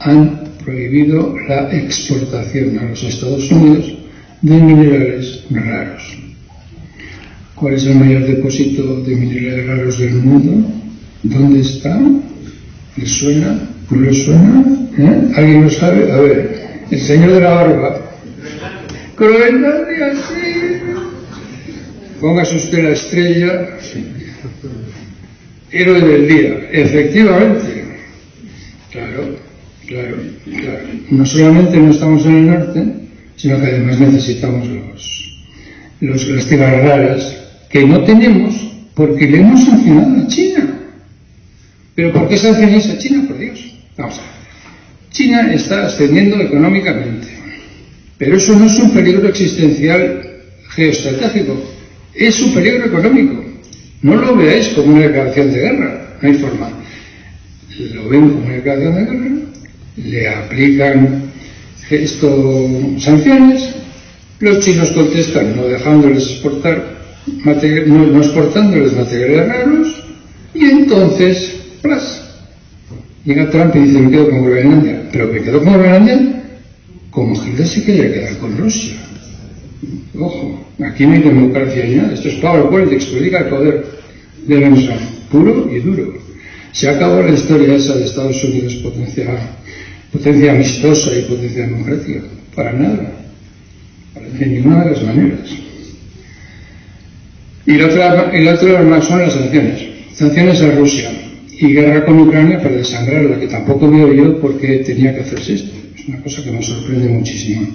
Han prohibido la exportación a los Estados Unidos de minerales raros. ¿Cuál es el mayor depósito de minerales raros del mundo? ¿Dónde está? ¿Les suena? ¿No les suena? ¿Alguien lo sabe? A ver, el señor de la barba. Groenlandia, sí. Póngase usted la estrella. Sí. Héroe del día. Efectivamente. Claro. No solamente no estamos en el norte, sino que además necesitamos las tierras raras que no tenemos porque le hemos sancionado a China. ¿Pero por qué sancionáis a China? Por Dios. Vamos a ver. China está ascendiendo económicamente, pero eso no es un peligro existencial geoestratégico, es un peligro económico. No lo veáis como una declaración de guerra, no hay forma. Lo ven como una declaración de guerra, le aplican sanciones, los chinos contestan no dejándoles exportar, no exportándoles materiales raros, y entonces, ¡plas! Llega Trump y dice, me quedo con Groenlandia. Pero me quedo con Groenlandia como Hitler se quería quedar con Rusia. Ojo, aquí no hay democracia ni nada. Esto es power politics, política de poder de Benson, puro y duro. Se acabó la historia esa de Estados Unidos potencia amistosa y potencia democrática. Para nada. De ninguna de las maneras. Y la otra arma son las sanciones. Sanciones a Rusia. Y guerra con Ucrania para desangrarla, que tampoco veo yo por qué tenía que hacerse esto. Es una cosa que me sorprende muchísimo.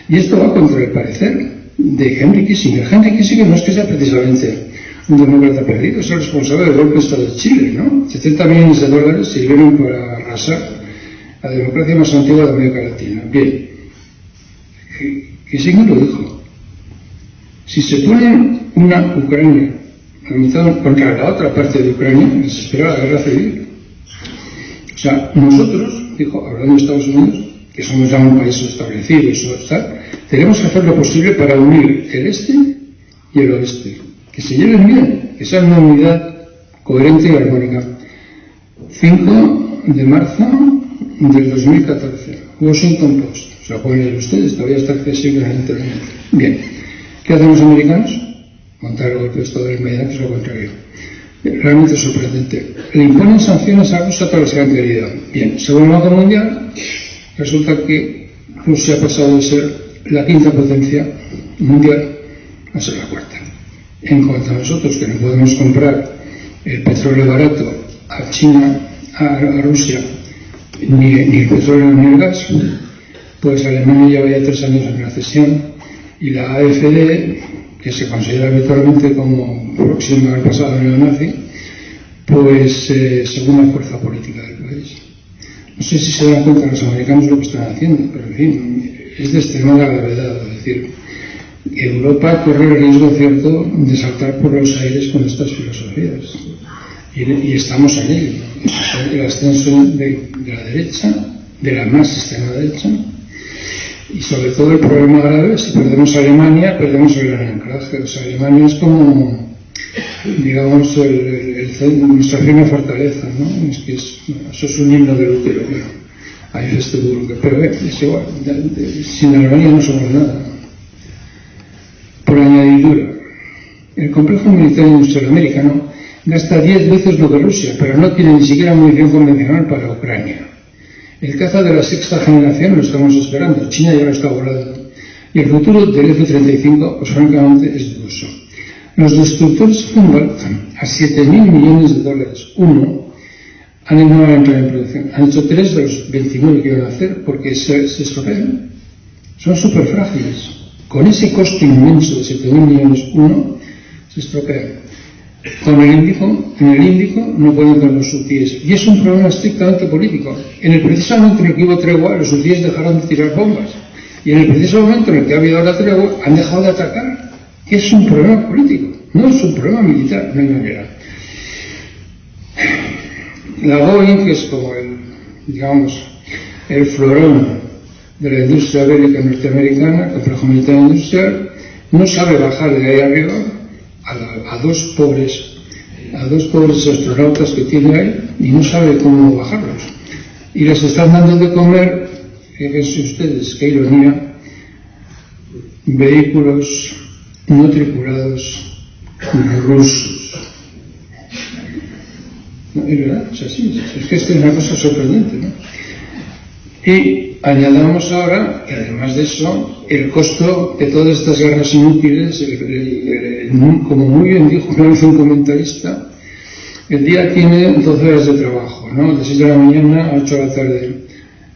Y esto va contra el parecer de Henry Kissinger. Henry Kissinger no es que sea precisamente un demócrata perdido, es el responsable del golpe de Estado de Chile, ¿no? 70 millones de dólares sirvieron para arrasar la democracia más antigua de América Latina. Bien, Kissinger lo dijo. Si se pone una Ucrania contra la otra parte de Ucrania, les espera la guerra civil. O sea, nosotros, dijo, hablando de Estados Unidos, que somos ya un país establecido, tenemos que hacer lo posible para unir el este y el oeste. Que se lleven bien, que sea una unidad coherente y armónica. 5 de marzo del 2014, Washington Post. Se lo pueden leer ustedes, todavía está accesible en internet. Bien, ¿qué hacen los americanos? Montar el golpe de Estado del Maidán, que es lo contrario. Realmente sorprendente. Le imponen sanciones a Rusia todas las que han querido. Bien, según el Banco Mundial, resulta que Rusia ha pasado de ser la quinta potencia mundial a ser la cuarta. En cuanto a nosotros, que no podemos comprar el petróleo barato a China, a Rusia, ni el petróleo ni el gas, pues Alemania lleva ya 3 años en recesión y la AfD, que se considera habitualmente como próxima al pasado neonazi, pues segunda fuerza política del país. No sé si se dan cuenta los americanos lo que están haciendo, pero en fin, es de extremada gravedad. Es decir, Europa corre el riesgo cierto de saltar por los aires con estas filosofías. Y estamos en ello. El ascenso de la derecha, de la más extrema derecha, y sobre todo el problema grave, si perdemos Alemania, perdemos el gran anclaje. O sea, Alemania es como digamos, nuestra firme fortaleza, ¿no? Es que eso es un himno de Lutero, pero ahí es este duro, pero es igual, sin Alemania no somos nada. Por añadidura, el complejo militar industrial americano gasta 10 veces lo que Rusia, pero no tiene ni siquiera munición convencional para Ucrania. El caza de la sexta generación lo estamos esperando, China ya lo está volando. Y el futuro del F-35, pues francamente, es dudoso. Los destructores Humboldt, a $7.000 millones, uno, han entrado en producción. Han hecho 3 de los 29 que iban a hacer porque se estropean. Son súper frágiles. Con ese coste inmenso de 7.000 millones, uno, se estropean. En el Índico no pueden con los hutíes. Y es un problema estrictamente político. Precisamente en el que hubo tregua, los hutíes dejaron de tirar bombas. Y en el preciso momento en el que ha habido la tregua, han dejado de atacar. Es un problema político, no es un problema militar, no hay manera. La Boeing, que es como el florón de la industria bélica norteamericana, complejo militar industrial, no sabe bajar de ahí arriba a dos pobres astronautas que tiene ahí y no sabe cómo bajarlos. Y les están dando de comer, fíjense ustedes, qué ironía, vehículos no tripulados rusos. No, es verdad, es así, es que esta es una cosa sorprendente, ¿no? Y añadamos ahora, que además de eso, el costo de todas estas guerras inútiles, como muy bien dijo una vez un comentarista, el día tiene 12 horas de trabajo, ¿no? De 6 de la mañana a 8 de la tarde.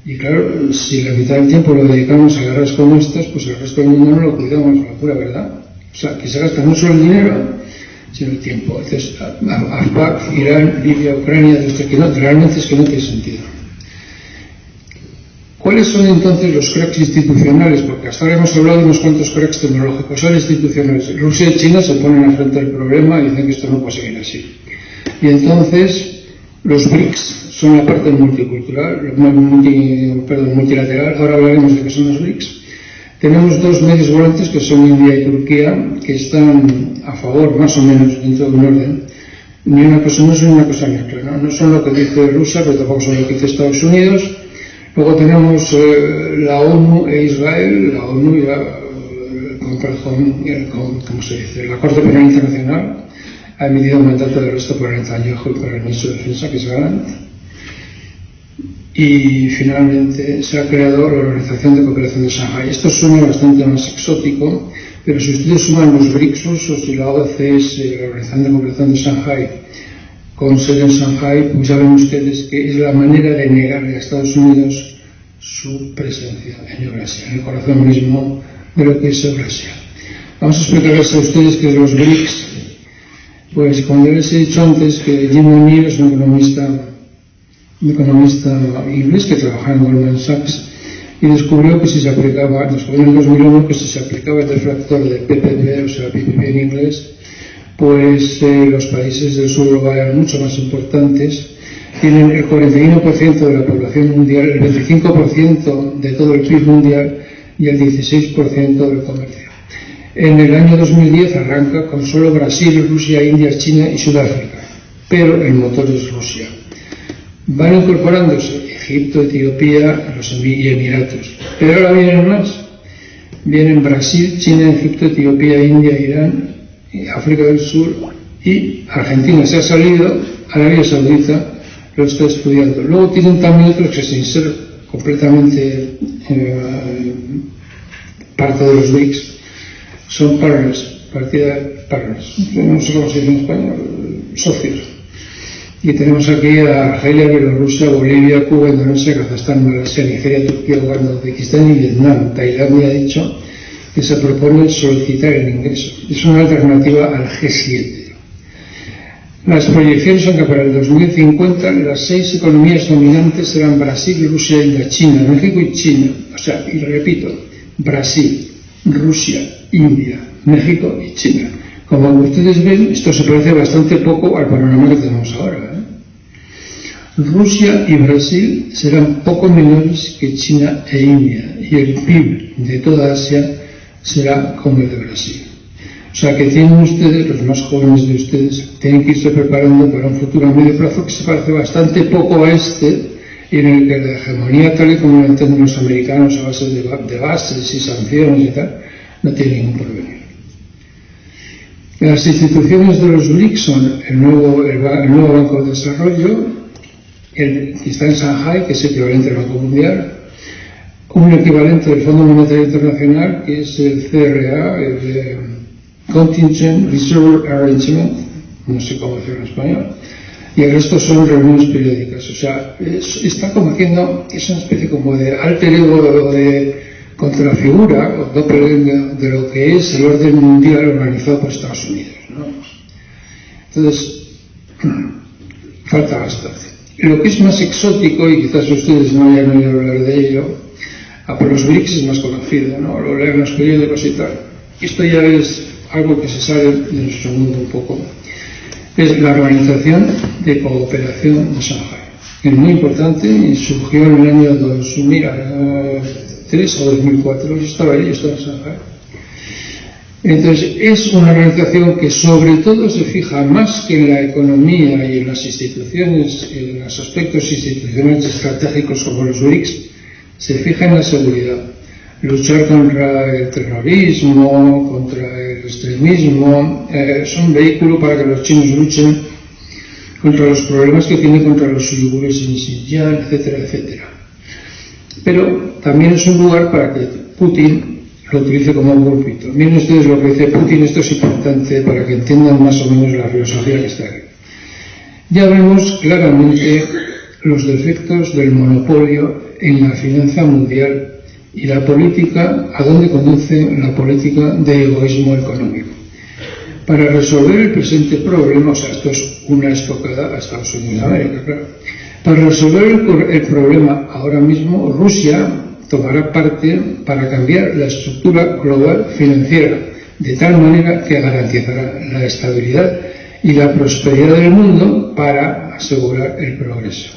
Y claro, si la mitad del tiempo lo dedicamos a guerras como estas, pues el resto del mundo no lo cuidamos, la pura verdad. O sea, que se gasta no solo el dinero, sino el tiempo. Entonces, Afpak, Irán, Libia, Ucrania, realmente es que no tiene sentido. ¿Cuáles son entonces los cracks institucionales? Porque hasta ahora hemos hablado de unos cuantos cracks tecnológicos, son institucionales. Rusia y China se ponen a frente del problema y dicen que esto no puede seguir así. Y entonces, los BRICS son la parte multicultural, multilateral, ahora hablaremos de qué son los BRICS. Tenemos dos medios volantes que son India y Turquía, que están a favor, más o menos, dentro de un orden. No son una cosa mezcla, no son lo que dice Rusia, pero tampoco son lo que dice Estados Unidos. Luego tenemos la ONU e Israel, la ONU ya, ¿cómo se dice? La Corte Penal Internacional ha emitido un mandato de arresto por Netanyahu y por el ministro de Defensa, que es Gallant. Y finalmente se ha creado la Organización de Cooperación de Shanghái. Esto suena bastante más exótico, pero si ustedes suman los BRICS rusos y la OCS, la Organización de Cooperación de Shanghái, con sede en Shanghái, pues ya ven ustedes que es la manera de negarle a Estados Unidos su presencia en Eurasia, en el corazón mismo de lo que es Eurasia. Vamos a explicarles a ustedes que de los BRICS, pues como ya les he dicho antes, que Jim O'Neill es un economista inglés que trabajaba en Goldman Sachs y descubrió que si se aplicaba, descubrió en el 2001 que si se aplicaba el deflactor de PPP, o sea, PPP en inglés, pues los países del sur global eran mucho más importantes, tienen el 41% de la población mundial, el 25% de todo el PIB mundial y el 16% del comercio. En el año 2010 arranca con solo Brasil, Rusia, India, China y Sudáfrica, pero el motor es Rusia. Van incorporándose Egipto, Etiopía y Emiratos, pero ahora vienen más. Vienen Brasil, China, Egipto, Etiopía, India, Irán, África del Sur y Argentina. Se ha salido, Arabia Saudita lo está estudiando. Luego tienen también otros que sin ser completamente parte de los BRICS son partners, no sé cómo se dice en español, socios. Y tenemos aquí a Argelia, Bielorrusia, Bolivia, Cuba, Indonesia, Kazajstán, Malasia, Nigeria, Turquía, Uganda, Uzbekistán y Vietnam. Tailandia ha dicho que se propone solicitar el ingreso. Es una alternativa al G7. Las proyecciones son que para el 2050 las 6 economías dominantes serán Brasil, Rusia, India, China, México y China. O sea, y repito, Brasil, Rusia, India, México y China. Como ustedes ven, esto se parece bastante poco al panorama que tenemos ahora. Rusia y Brasil serán poco menores que China e India y el PIB de toda Asia será como el de Brasil. O sea que tienen ustedes, los más jóvenes de ustedes, tienen que irse preparando para un futuro a medio plazo que se parece bastante poco a este, y en el que la hegemonía tal y como la entienden los americanos a base de bases y sanciones y tal, no tiene ningún porvenir. Las instituciones de los BRICS son el nuevo Banco de Desarrollo, que está en Shanghai, que es equivalente al Banco Mundial, un equivalente del Fondo Monetario Internacional, que es el CRA, el Contingent Reserve Arrangement, no sé cómo decirlo en español, y el resto son reuniones periódicas. O sea, está como haciendo, es una especie como de alter ego de contrafigura o doppelganger de lo que es el orden mundial organizado por Estados Unidos, ¿no? Entonces, falta bastante. Lo que es más exótico, y quizás ustedes no hayan oído hablar de ello, por los BRICS es más conocido, ¿no? Lo leen en los periódicos y tal. Esto ya es algo que se sale de nuestro mundo un poco. Es la Organización de Cooperación de Shanghai. Es muy importante y surgió en el año 2003 o 2004. Yo estaba ahí, yo estaba en Shanghai. Entonces, es una organización que sobre todo se fija más que en la economía y en las instituciones, en los aspectos institucionales estratégicos como los BRICS, se fija en la seguridad. Luchar contra el terrorismo, contra el extremismo, es un vehículo para que los chinos luchen contra los problemas que tienen contra los uigures en Xinjiang, etcétera, etcétera. Pero también es un lugar para que Putin lo utilice como un púlpito. Miren ustedes lo que dice Putin, esto es importante para que entiendan más o menos la filosofía que está aquí. Ya vemos claramente los defectos del monopolio en la finanza mundial y la política, a dónde conduce la política de egoísmo económico. Para resolver el presente problema, o sea, esto es una estocada a Estados Unidos de América, claro. Para resolver el problema ahora mismo, Rusia tomará parte para cambiar la estructura global financiera, de tal manera que garantizará la estabilidad y la prosperidad del mundo para asegurar el progreso.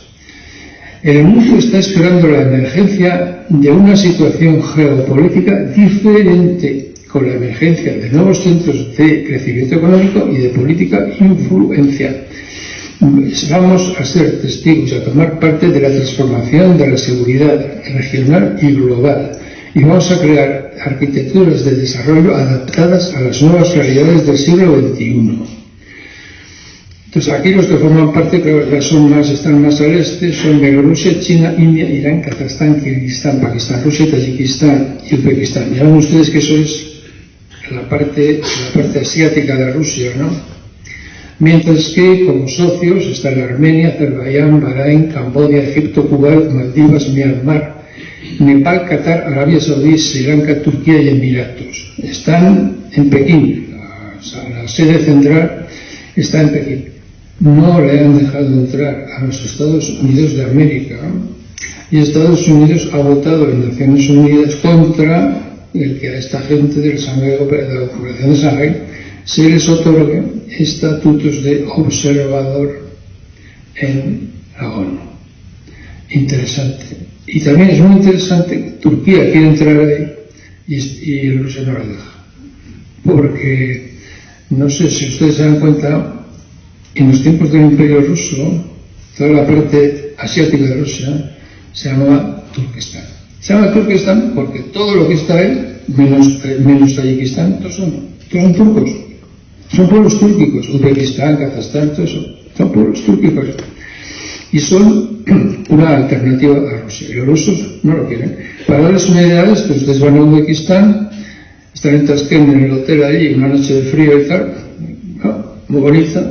El mundo está esperando la emergencia de una situación geopolítica diferente, con la emergencia de nuevos centros de crecimiento económico y de política influencial. Vamos a ser testigos, a tomar parte de la transformación de la seguridad regional y global, y vamos a crear arquitecturas de desarrollo adaptadas a las nuevas realidades del siglo XXI. Entonces aquí los que forman parte, claro, ya están más al este, son Bielorrusia, China, India, Irán, Kazajstán, Kirguistán, Pakistán, Rusia, Tayikistán y Uzbekistán. Ya ven ustedes que eso es la parte asiática de Rusia, ¿no? Mientras que como socios están Armenia, Azerbaiyán, Bahrein, Camboya, Egipto, Kuwait, Maldivas, Myanmar, Nepal, Qatar, Arabia Saudí, Sri Lanka, Turquía y Emiratos. Están en Pekín, la sede central está en Pekín. No le han dejado entrar a los Estados Unidos de América, y Estados Unidos ha votado en Naciones Unidas contra el que a esta gente de la Organización de Shanghai se les otorgue estatutos de observador en la ONU. Interesante. Y también es muy interesante que Turquía quiere entrar ahí y Rusia no la deja. Porque, no sé si ustedes se dan cuenta, en los tiempos del Imperio Ruso, toda la parte asiática de Rusia se llamaba Turquestán. Se llama Turquestán porque todo lo que está ahí, menos Tayikistán, todos son turcos. Son pueblos túrquicos, Uzbekistán, Kazajstán, todo eso. Son pueblos túrquicos. Y son una alternativa a Rusia. Y los rusos no lo quieren. Para darles una idea de esto, ustedes van a Uzbekistán, están en Tashkent en el hotel allí, una noche de frío y tal, ¿no? Muy bonita,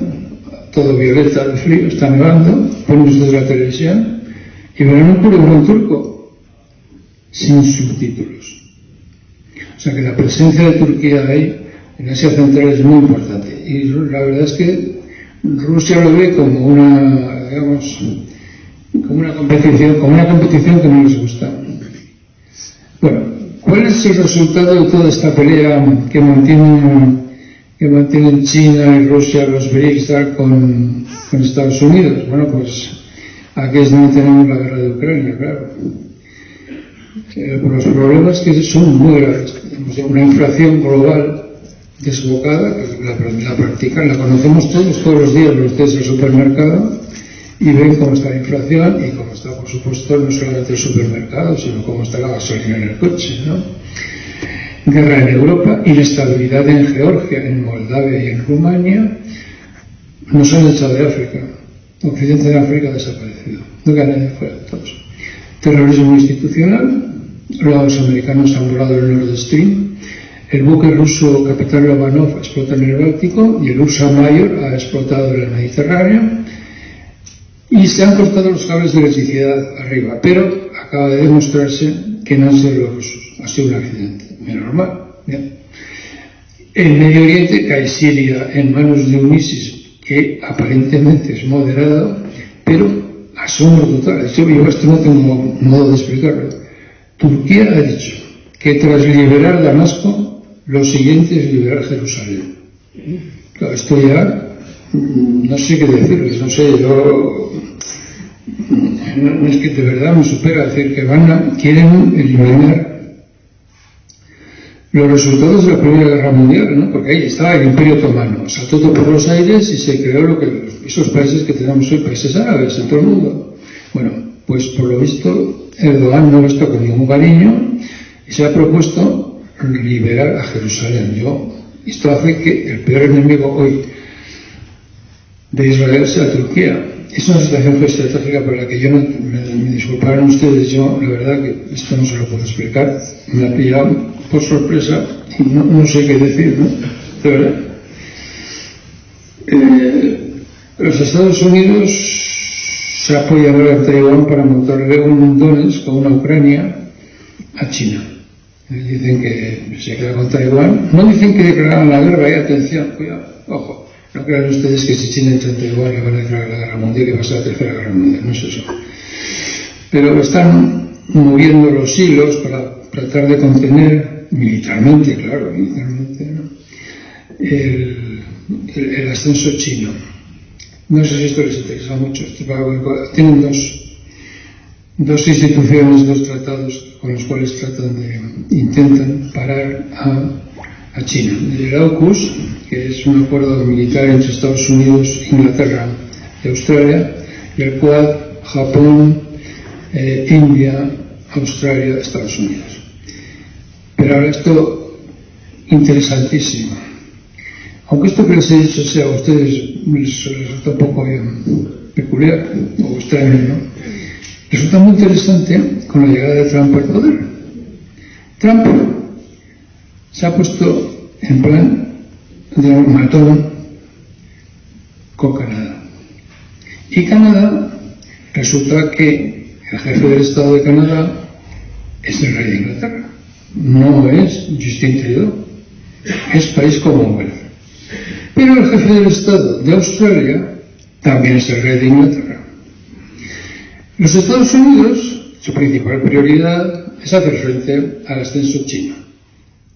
todo violeta de frío, está nevando, ponen ustedes la televisión y verán un culebrón turco sin subtítulos. O sea que la presencia de Turquía ahí en Asia Central es muy importante, y la verdad es que Rusia lo ve como una, digamos, como una competición que no les gusta. Bueno, ¿cuál es el resultado de toda esta pelea que mantienen China y Rusia, los BRICS, con Estados Unidos? Bueno, pues aquí es donde tenemos la guerra de Ucrania, claro. Los problemas que son muy graves. Una inflación global desbocada, que la practican, la conocemos todos los días, los ustedes al supermercado, y ven cómo está la inflación y cómo está, por supuesto, no solamente el supermercado, sino cómo está la gasolina en el coche, ¿no? Guerra en Europa, inestabilidad en Georgia, en Moldavia y en Rumania. Nos han echado de África. Occidente de África ha desaparecido. No queda nadie fuera, todos. Terrorismo institucional. Los americanos han volado el Nord Stream. El buque ruso Capitán Lobanov explota en el Báltico y el Ursa Major ha explotado en el Mediterráneo. Y se han cortado los cables de electricidad arriba, pero acaba de demostrarse que no han sido los rusos. Ha sido un accidente. Muy normal. Bien. En Medio Oriente cae Siria en manos de un ISIS que aparentemente es moderado, pero asombro total. Yo esto no tengo modo de explicarlo. Turquía ha dicho que tras liberar Damasco, lo siguiente es liberar Jerusalén. Claro, esto ya no sé qué decirles, no sé, no es que de verdad me supera decir que quieren eliminar los resultados de la Primera Guerra Mundial, ¿no? Porque ahí estaba el Imperio Otomano, saltó todo por los aires y se creó esos países que tenemos hoy, países árabes en todo el mundo. Bueno, pues por lo visto Erdogan no lo está con ningún cariño y se ha propuesto liberar a Jerusalén. Esto hace que el peor enemigo hoy de Israel sea Turquía. Es una situación geoestratégica por la que me disculparán ustedes, yo la verdad que esto no se lo puedo explicar, me ha pillado por sorpresa y no sé qué decir, ¿no? De verdad. Los Estados Unidos se apoyan ahora a Taiwán para montarle un Donetsk con una Ucrania a China. Dicen que se queda con Taiwán. No dicen que declararan la guerra, y atención, cuidado, ojo. No crean ustedes que si China entra en Taiwán le van a declarar la guerra mundial y va a ser la tercera guerra mundial, no es eso. Pero están moviendo los hilos para tratar de contener militarmente, claro, ¿no? el ascenso chino. No sé si esto les interesa mucho. Tienen dos instituciones, dos tratados con los cuales intentan parar a China. El AUKUS, que es un acuerdo militar entre Estados Unidos, Inglaterra y Australia, y el Quad, Japón, India, Australia, Estados Unidos. Pero ahora esto, interesantísimo. Aunque esto que les he dicho sea a ustedes les resulta un poco peculiar o extraño, ¿no? Resulta muy interesante con la llegada de Trump al poder. Trump se ha puesto en plan de matón con Canadá. Y Canadá, resulta que el jefe del Estado de Canadá es el rey de Inglaterra. No es Justin Trudeau, es país Commonwealth. Pero el jefe del Estado de Australia también es el rey de Inglaterra. Los Estados Unidos, su principal prioridad es hacer frente al ascenso chino.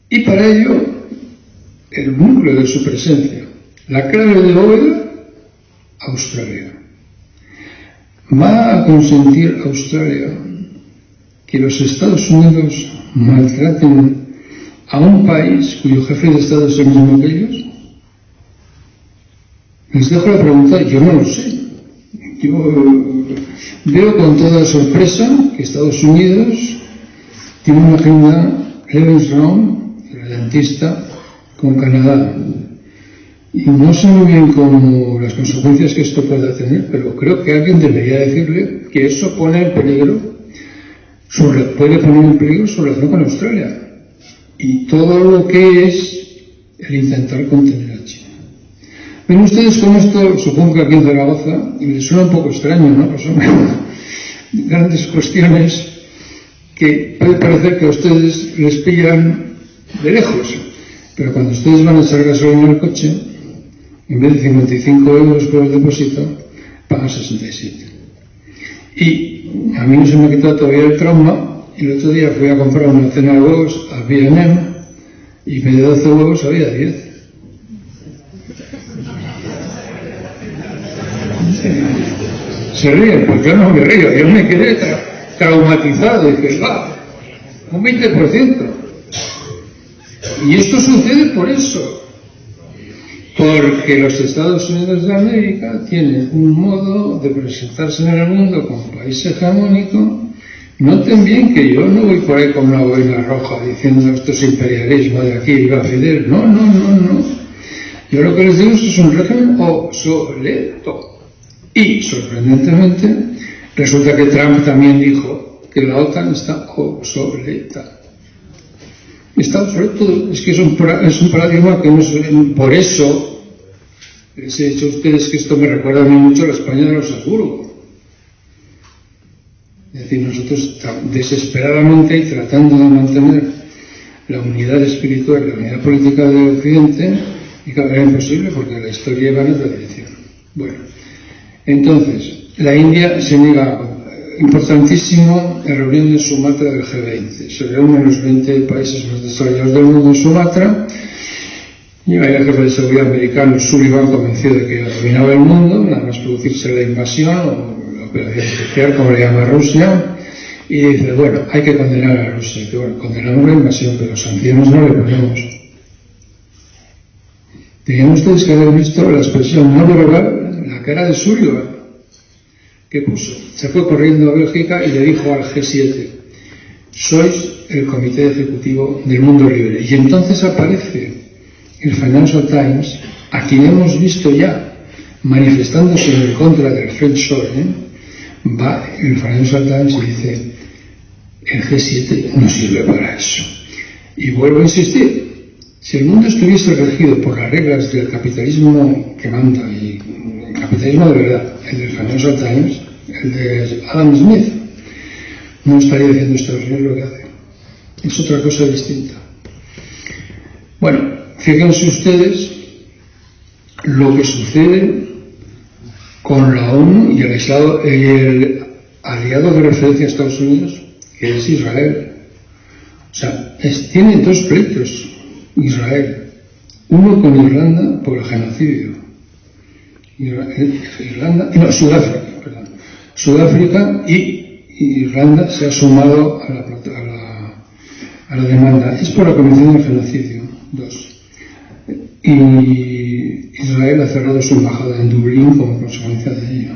Y para ello, el núcleo de su presencia, la clave de bóveda, Australia. ¿Va a consentir Australia que los Estados Unidos maltraten a un país cuyo jefe de Estado es el mismo que ellos? Les dejo la pregunta, yo no lo sé. Yo veo con toda sorpresa que Estados Unidos tiene una agenda redentista con Canadá. Y no sé muy bien cómo las consecuencias que esto pueda tener, pero creo que alguien debería decirle que eso puede poner en peligro su relación con Australia y todo lo que es el intentar contener a China. Ven ustedes con esto, supongo que aquí en Zaragoza, y les suena un poco extraño, ¿no? Pues son grandes cuestiones que puede parecer que a ustedes les pillan de lejos, pero cuando ustedes van a echar gasolina al coche, en vez de 55 euros por el depósito, pagan 67. Y a mí no se me ha quitado todavía el trauma, y el otro día fui a comprar una cena de huevos a B&M y me de 12 huevos había 10. Se ríen, pues yo no me río, yo me quedé traumatizado, dije, un 20%. Y esto sucede por eso, Porque los Estados Unidos de América tienen un modo de presentarse en el mundo como país hegemónico. Noten bien que yo no voy por ahí con una boina roja diciendo esto es imperialismo de aquí, viva Fidel. No. Yo lo que les digo es un régimen obsoleto. Y, sorprendentemente, resulta que Trump también dijo que la OTAN está obsoleta. Está obsoleto, es que es un paradigma que no es... Por eso les he dicho a ustedes que esto me recuerda a mí mucho a la España de los Habsburgo. Es decir, nosotros desesperadamente y tratando de mantener la unidad espiritual, la unidad política del Occidente, y que era imposible porque la historia va en otra dirección. Bueno, entonces, la India se niega, importantísimo, en reunión de Sumatra del G20. Se reúnen los 20 países más desarrollados del mundo en Sumatra, y hay el jefe de seguridad americano, Sullivan, convencido de que dominaba el mundo, nada más producirse la invasión o la operación especial, como le llama Rusia, y dice, bueno, hay que condenar a Rusia, que bueno, condenamos la invasión, pero sanciones no le ponemos. Tenían ustedes que haber visto la expresión no verbal, la cara de Sullivan, que puso. Se fue corriendo a Bélgica y le dijo al G7, sois el comité ejecutivo del mundo libre. Y entonces aparece el Financial Times, a quien hemos visto ya manifestándose en contra del friendshoring, va el Financial Times y dice, el G7 no sirve para eso. Y vuelvo a insistir, si el mundo estuviese regido por las reglas del capitalismo que manda, y el capitalismo de verdad, el del Financial Times, el de Adam Smith, no estaría haciendo Estados Unidos lo que hace. Es otra cosa distinta. Bueno, fíjense ustedes lo que sucede con la ONU y el aliado de referencia a Estados Unidos, que es Israel. O sea, tiene dos pleitos Israel. Uno con Irlanda por el genocidio. Sudáfrica y Irlanda se ha sumado a la demanda. Es por la Convención del Genocidio. 2. Y Israel ha cerrado su embajada en Dublín como consecuencia de ello.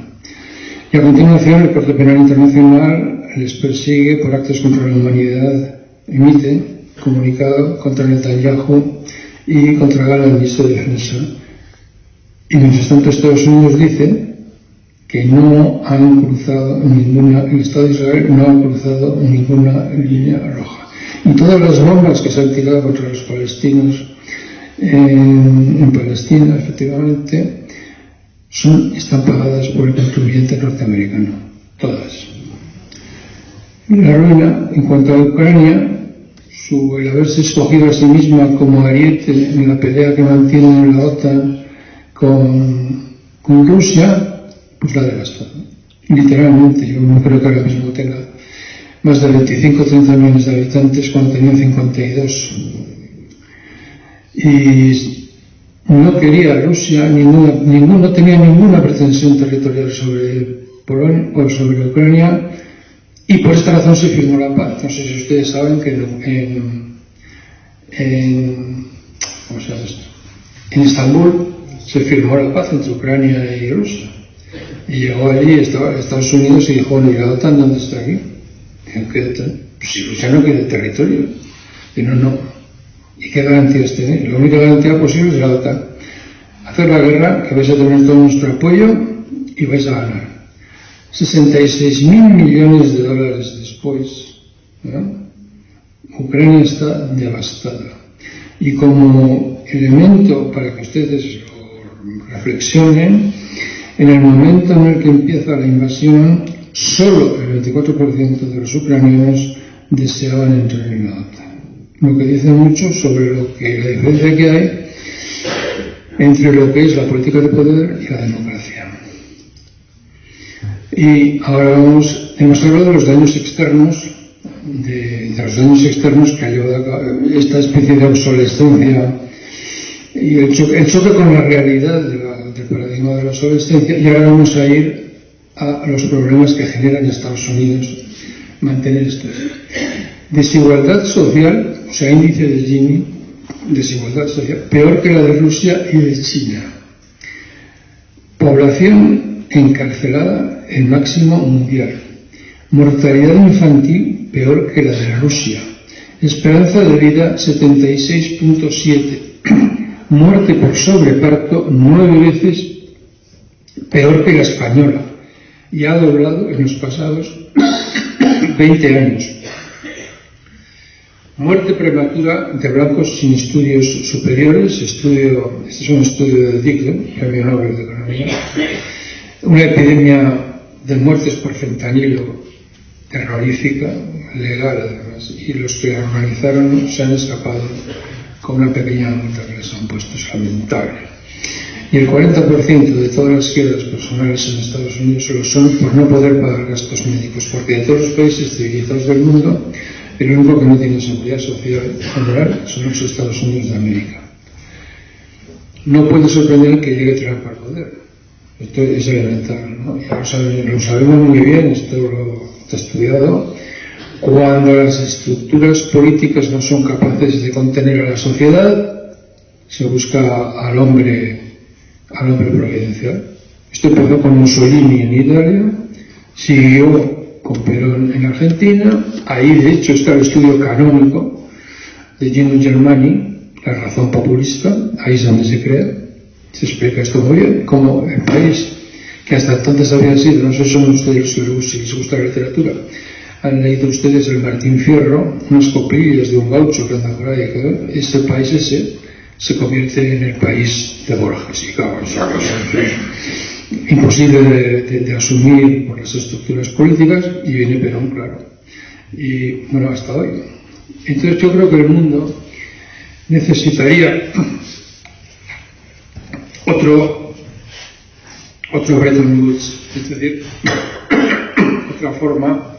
Y a continuación, el Corte Penal Internacional les persigue por actos contra la humanidad, emite comunicado contra Netanyahu y contra Gala, el ministro de Defensa. Y mientras tanto, Estados Unidos dice que no han cruzado el Estado de Israel no ha cruzado ninguna línea roja. Y todas las bombas que se han tirado contra los palestinos en Palestina, efectivamente, están pagadas por el contribuyente norteamericano. Todas. La ruina, en cuanto a Ucrania, el haberse escogido a sí misma como ariete en la pelea que mantiene la OTAN con Rusia, pues la ha devastado. Literalmente, yo no creo que ahora mismo tenga más de 25 o 30 millones de habitantes cuando tenía 52. Y no quería Rusia, no tenía ninguna pretensión territorial sobre Polonia o sobre Ucrania, y por esta razón se firmó la paz. No sé si ustedes saben que ¿cómo se llama esto? En Estambul se firmó la paz entre Ucrania y Rusia. Y llegó allí Estados Unidos y dijo, bueno, ¿y la OTAN dónde está aquí? Pues si Rusia no quiere territorio. Y no. ¿Y qué garantías tiene? La única garantía posible es la OTAN. Hacer la guerra, que vais a tener todo nuestro apoyo y vais a ganar. 66.000 millones de dólares después, ¿no? Ucrania está devastada. Y como elemento para que ustedes lo reflexionen, en el momento en el que empieza la invasión, solo el 24% de los ucranianos deseaban entrar en la OTAN. Lo que dice mucho sobre la diferencia que hay entre lo que es la política de poder y la democracia. Y ahora hemos hablado de los daños externos, de los daños externos que ha llevado a cabo esta especie de obsolescencia y el choque con la realidad del paradigma de la obsolescencia. Y ahora vamos a ir a los problemas que generan Estados Unidos mantener esto. Desigualdad social, o sea, índice de Gini, desigualdad social, peor que la de Rusia y de China. Población encarcelada, el máximo mundial. Mortalidad infantil, peor que la de Rusia. Esperanza de vida, 76.7. Muerte por sobreparto, 9 veces peor que la española. Y ha doblado en los pasados 20 años. Muerte prematura de blancos sin estudios superiores. Este es un estudio de Dickson, Premio Nobel de Economía. Una epidemia de muertes por fentanilo terrorífica, legal además, y los que la organizaron se han escapado con una pequeña multa que les han puesto. Es lamentable. Y el 40% de todas las quedas personales en Estados Unidos solo son por no poder pagar gastos médicos, porque de todos los países civilizados del mundo, el único que no tiene seguridad social general son los Estados Unidos de América. No puede sorprender que llegue Trump al poder. Esto es elemental, ¿no? Ya lo sabemos muy bien, esto lo está estudiado. Cuando las estructuras políticas no son capaces de contener a la sociedad, se busca al hombre providencial. Esto empezó con Mussolini en Italia, siguió con Perón en Argentina. Ahí de hecho está el estudio canónico de Gino Germani, La razón populista. Ahí es donde se crea, se explica esto muy bien, como el país que hasta entonces había sido, no sé si son ustedes si les gusta la literatura, han leído ustedes el Martín Fierro, unas coplillas de un gaucho que anda por ahí, que ese país ese se convierte en el país de Borges, y claro, imposible de asumir por las estructuras políticas, y viene Perón, claro, y bueno, hasta hoy. Entonces yo creo que el mundo necesitaría otro Bretton Woods, es decir, otra forma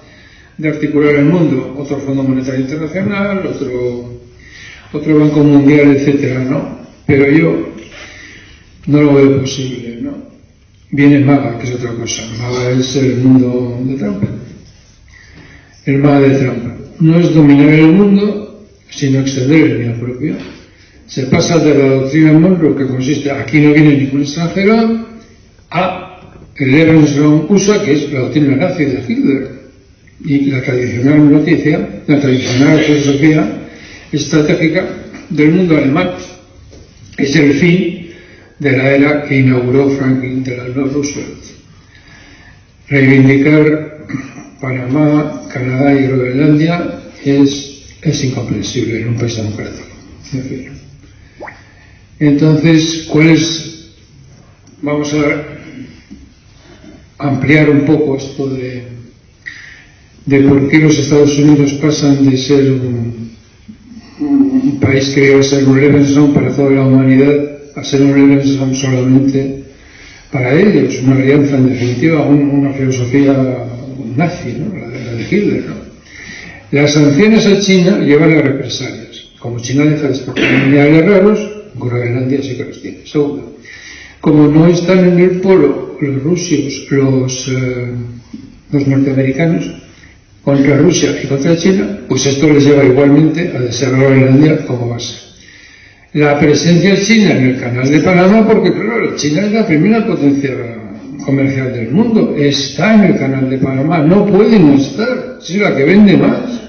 de articular el mundo, otro Fondo Monetario Internacional, otro Banco Mundial, etcétera, ¿no? Pero yo no lo veo posible, ¿no? Viene MAGA, que es otra cosa. MAGA es el mundo de Trump. El MAGA de Trump no es dominar el mundo, sino extender el mío propio. Se pasa de la doctrina Monroe, que consiste aquí no viene ningún extranjero, a el Lebensraum USA, que es la doctrina nazi de Hitler. Y la tradicional filosofía estratégica del mundo alemán es el fin de la era que inauguró Franklin Delano Roosevelt. Reivindicar Panamá, Canadá y Groenlandia es incomprensible en un país democrático. En fin. Entonces, vamos a ampliar un poco esto de por qué los Estados Unidos pasan de ser un país que iba a ser un Lebensraum para toda la humanidad a ser un Lebensraum solamente para ellos, una alianza en definitiva, una filosofía nazi, ¿no? La de Hitler, ¿no? Las sanciones a China llevan a represalias. Como China deja de exportar minerales raros, Groenlandia sí que los tiene. Segundo, como no están en el polo los rusos, los norteamericanos, contra Rusia y contra China, pues esto les lleva igualmente a desear Groenlandia como base. La presencia china en el canal de Panamá, porque claro, China es la primera potencia comercial del mundo, está en el canal de Panamá, no puede no estar, es la que vende más.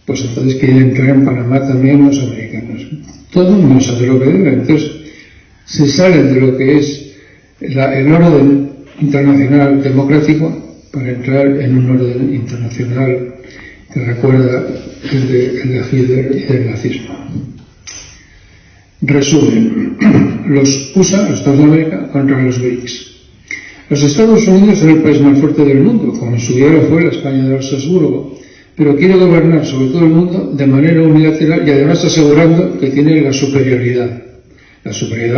Pues entonces quieren entrar en Panamá también los americanos. Todo no sabe lo que debe, entonces se salen de lo que es el orden internacional democrático para entrar en un orden internacional que recuerda el de Hitler y del nazismo. Resumen, los USA, los Estados de América, contra los BRICS. Los Estados Unidos son el país más fuerte del mundo, como en su día lo fue la España de los Habsburgo, pero quiere gobernar sobre todo el mundo de manera unilateral y además asegurando que tiene la superioridad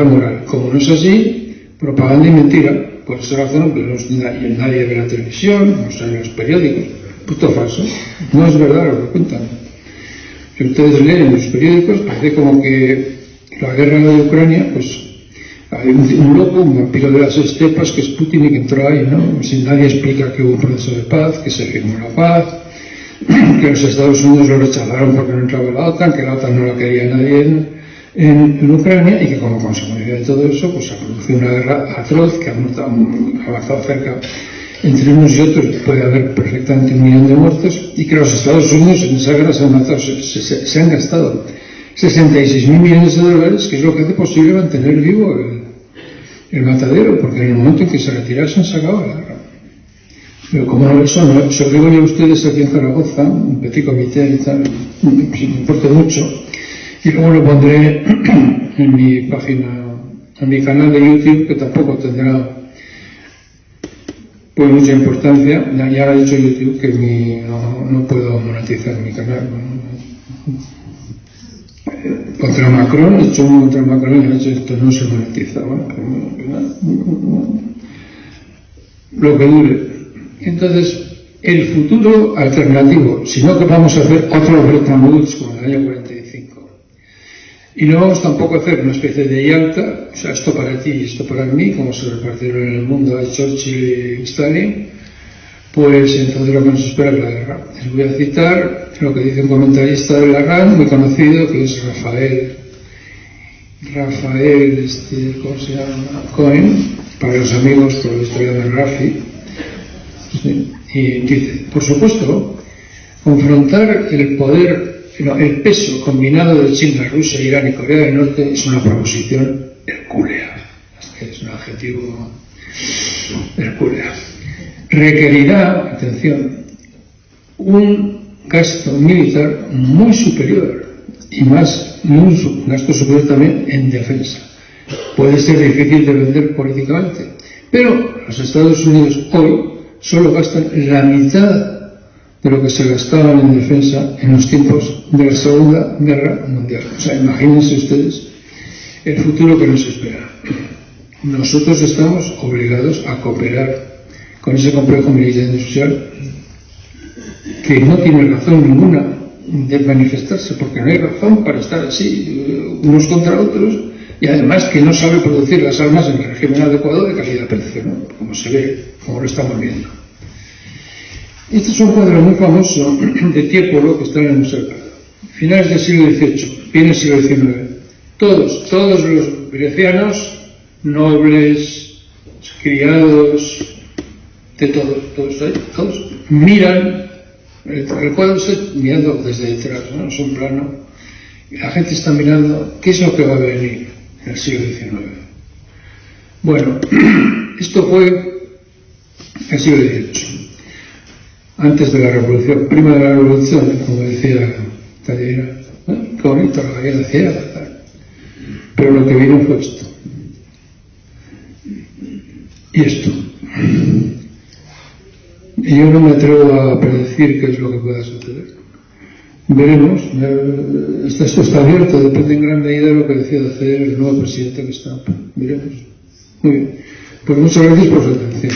moral. Como no es así, propaganda y mentira. Por esa razón, pues nadie ve la televisión, no salen los periódicos. Puto falso. No es verdad lo que cuentan. Si ustedes leen los periódicos, parece como que la guerra de Ucrania, pues hay un loco, un vampiro de las estepas, que es Putin y que entró ahí, ¿no? Si nadie explica que hubo un proceso de paz, que se firmó la paz, que los Estados Unidos lo rechazaron porque no entraba la OTAN, que la OTAN no la quería nadie en Ucrania, y que como consecuencia de todo eso pues se ha producido una guerra atroz que ha avanzado cerca entre unos y otros. Puede haber perfectamente 1 millón de muertos, y que los Estados Unidos en esa guerra se han gastado 66.000 millones de dólares, que es lo que hace posible mantener vivo el matadero, porque en el momento en que se retirasen se acababa la guerra. Pero como no, eso no, se lo digo yo a ustedes aquí en Zaragoza, un petit comité y tal, si me importa mucho, y luego lo pondré en mi página, en mi canal de YouTube, que tampoco tendrá pues mucha importancia. Ya ha dicho YouTube que no puedo monetizar mi canal. Contra Macron, he hecho uno contra Macron y ha dicho esto no se monetiza. Bueno, lo que dure. Entonces, el futuro alternativo, si no que vamos a hacer otro Bretton Woods como en el año 45. Y no vamos tampoco a hacer una especie de Yalta, o sea, esto para ti y esto para mí, como se repartieron en el mundo a Churchill y Stalin, pues entonces lo que nos espera es la guerra. Les voy a citar lo que dice un comentarista de la RAN, muy conocido, que es Rafael, ¿cómo se llama? Cohen, para los amigos, por la historia de Rafi. Sí. Y dice, por supuesto, confrontar el poder, el peso combinado de China, Rusia, Irán y Corea del Norte es una proposición hercúlea. Es un adjetivo hercúlea. Requerirá, atención, un gasto militar muy superior y un gasto superior también en defensa. Puede ser difícil de vender políticamente, pero los Estados Unidos hoy solo gastan la mitad de lo que se gastaban en defensa en los tiempos de la Segunda Guerra Mundial. O sea, imagínense ustedes el futuro que nos espera. Nosotros estamos obligados a cooperar con ese complejo militar industrial que no tiene razón ninguna de manifestarse, porque no hay razón para estar así unos contra otros, y además que no sabe producir las armas en el régimen adecuado de calidad-precio, ¿no? Como se ve, como lo estamos viendo. Este es un cuadro muy famoso de Tiepolo que está en el Museo del Prado. Finales del siglo XVIII, viene el siglo XIX. Todos los venecianos, nobles, criados, de todos miran el cuadro, está mirando desde detrás, ¿no? Es un plano, y la gente está mirando qué es lo que va a venir en el siglo XIX. Bueno, esto fue el siglo XVIII, antes de la Revolución, prima de la Revolución, como decía Tallera, ¿no? Qué bonito la guerra ciega, tal. Pero lo que vino fue esto. Y esto. Y yo no me atrevo a predecir qué es lo que pueda suceder. Veremos. Esto está abierto, depende en gran medida de lo que decida hacer el nuevo presidente que está. Veremos. Muy bien. Pues muchas gracias por su atención.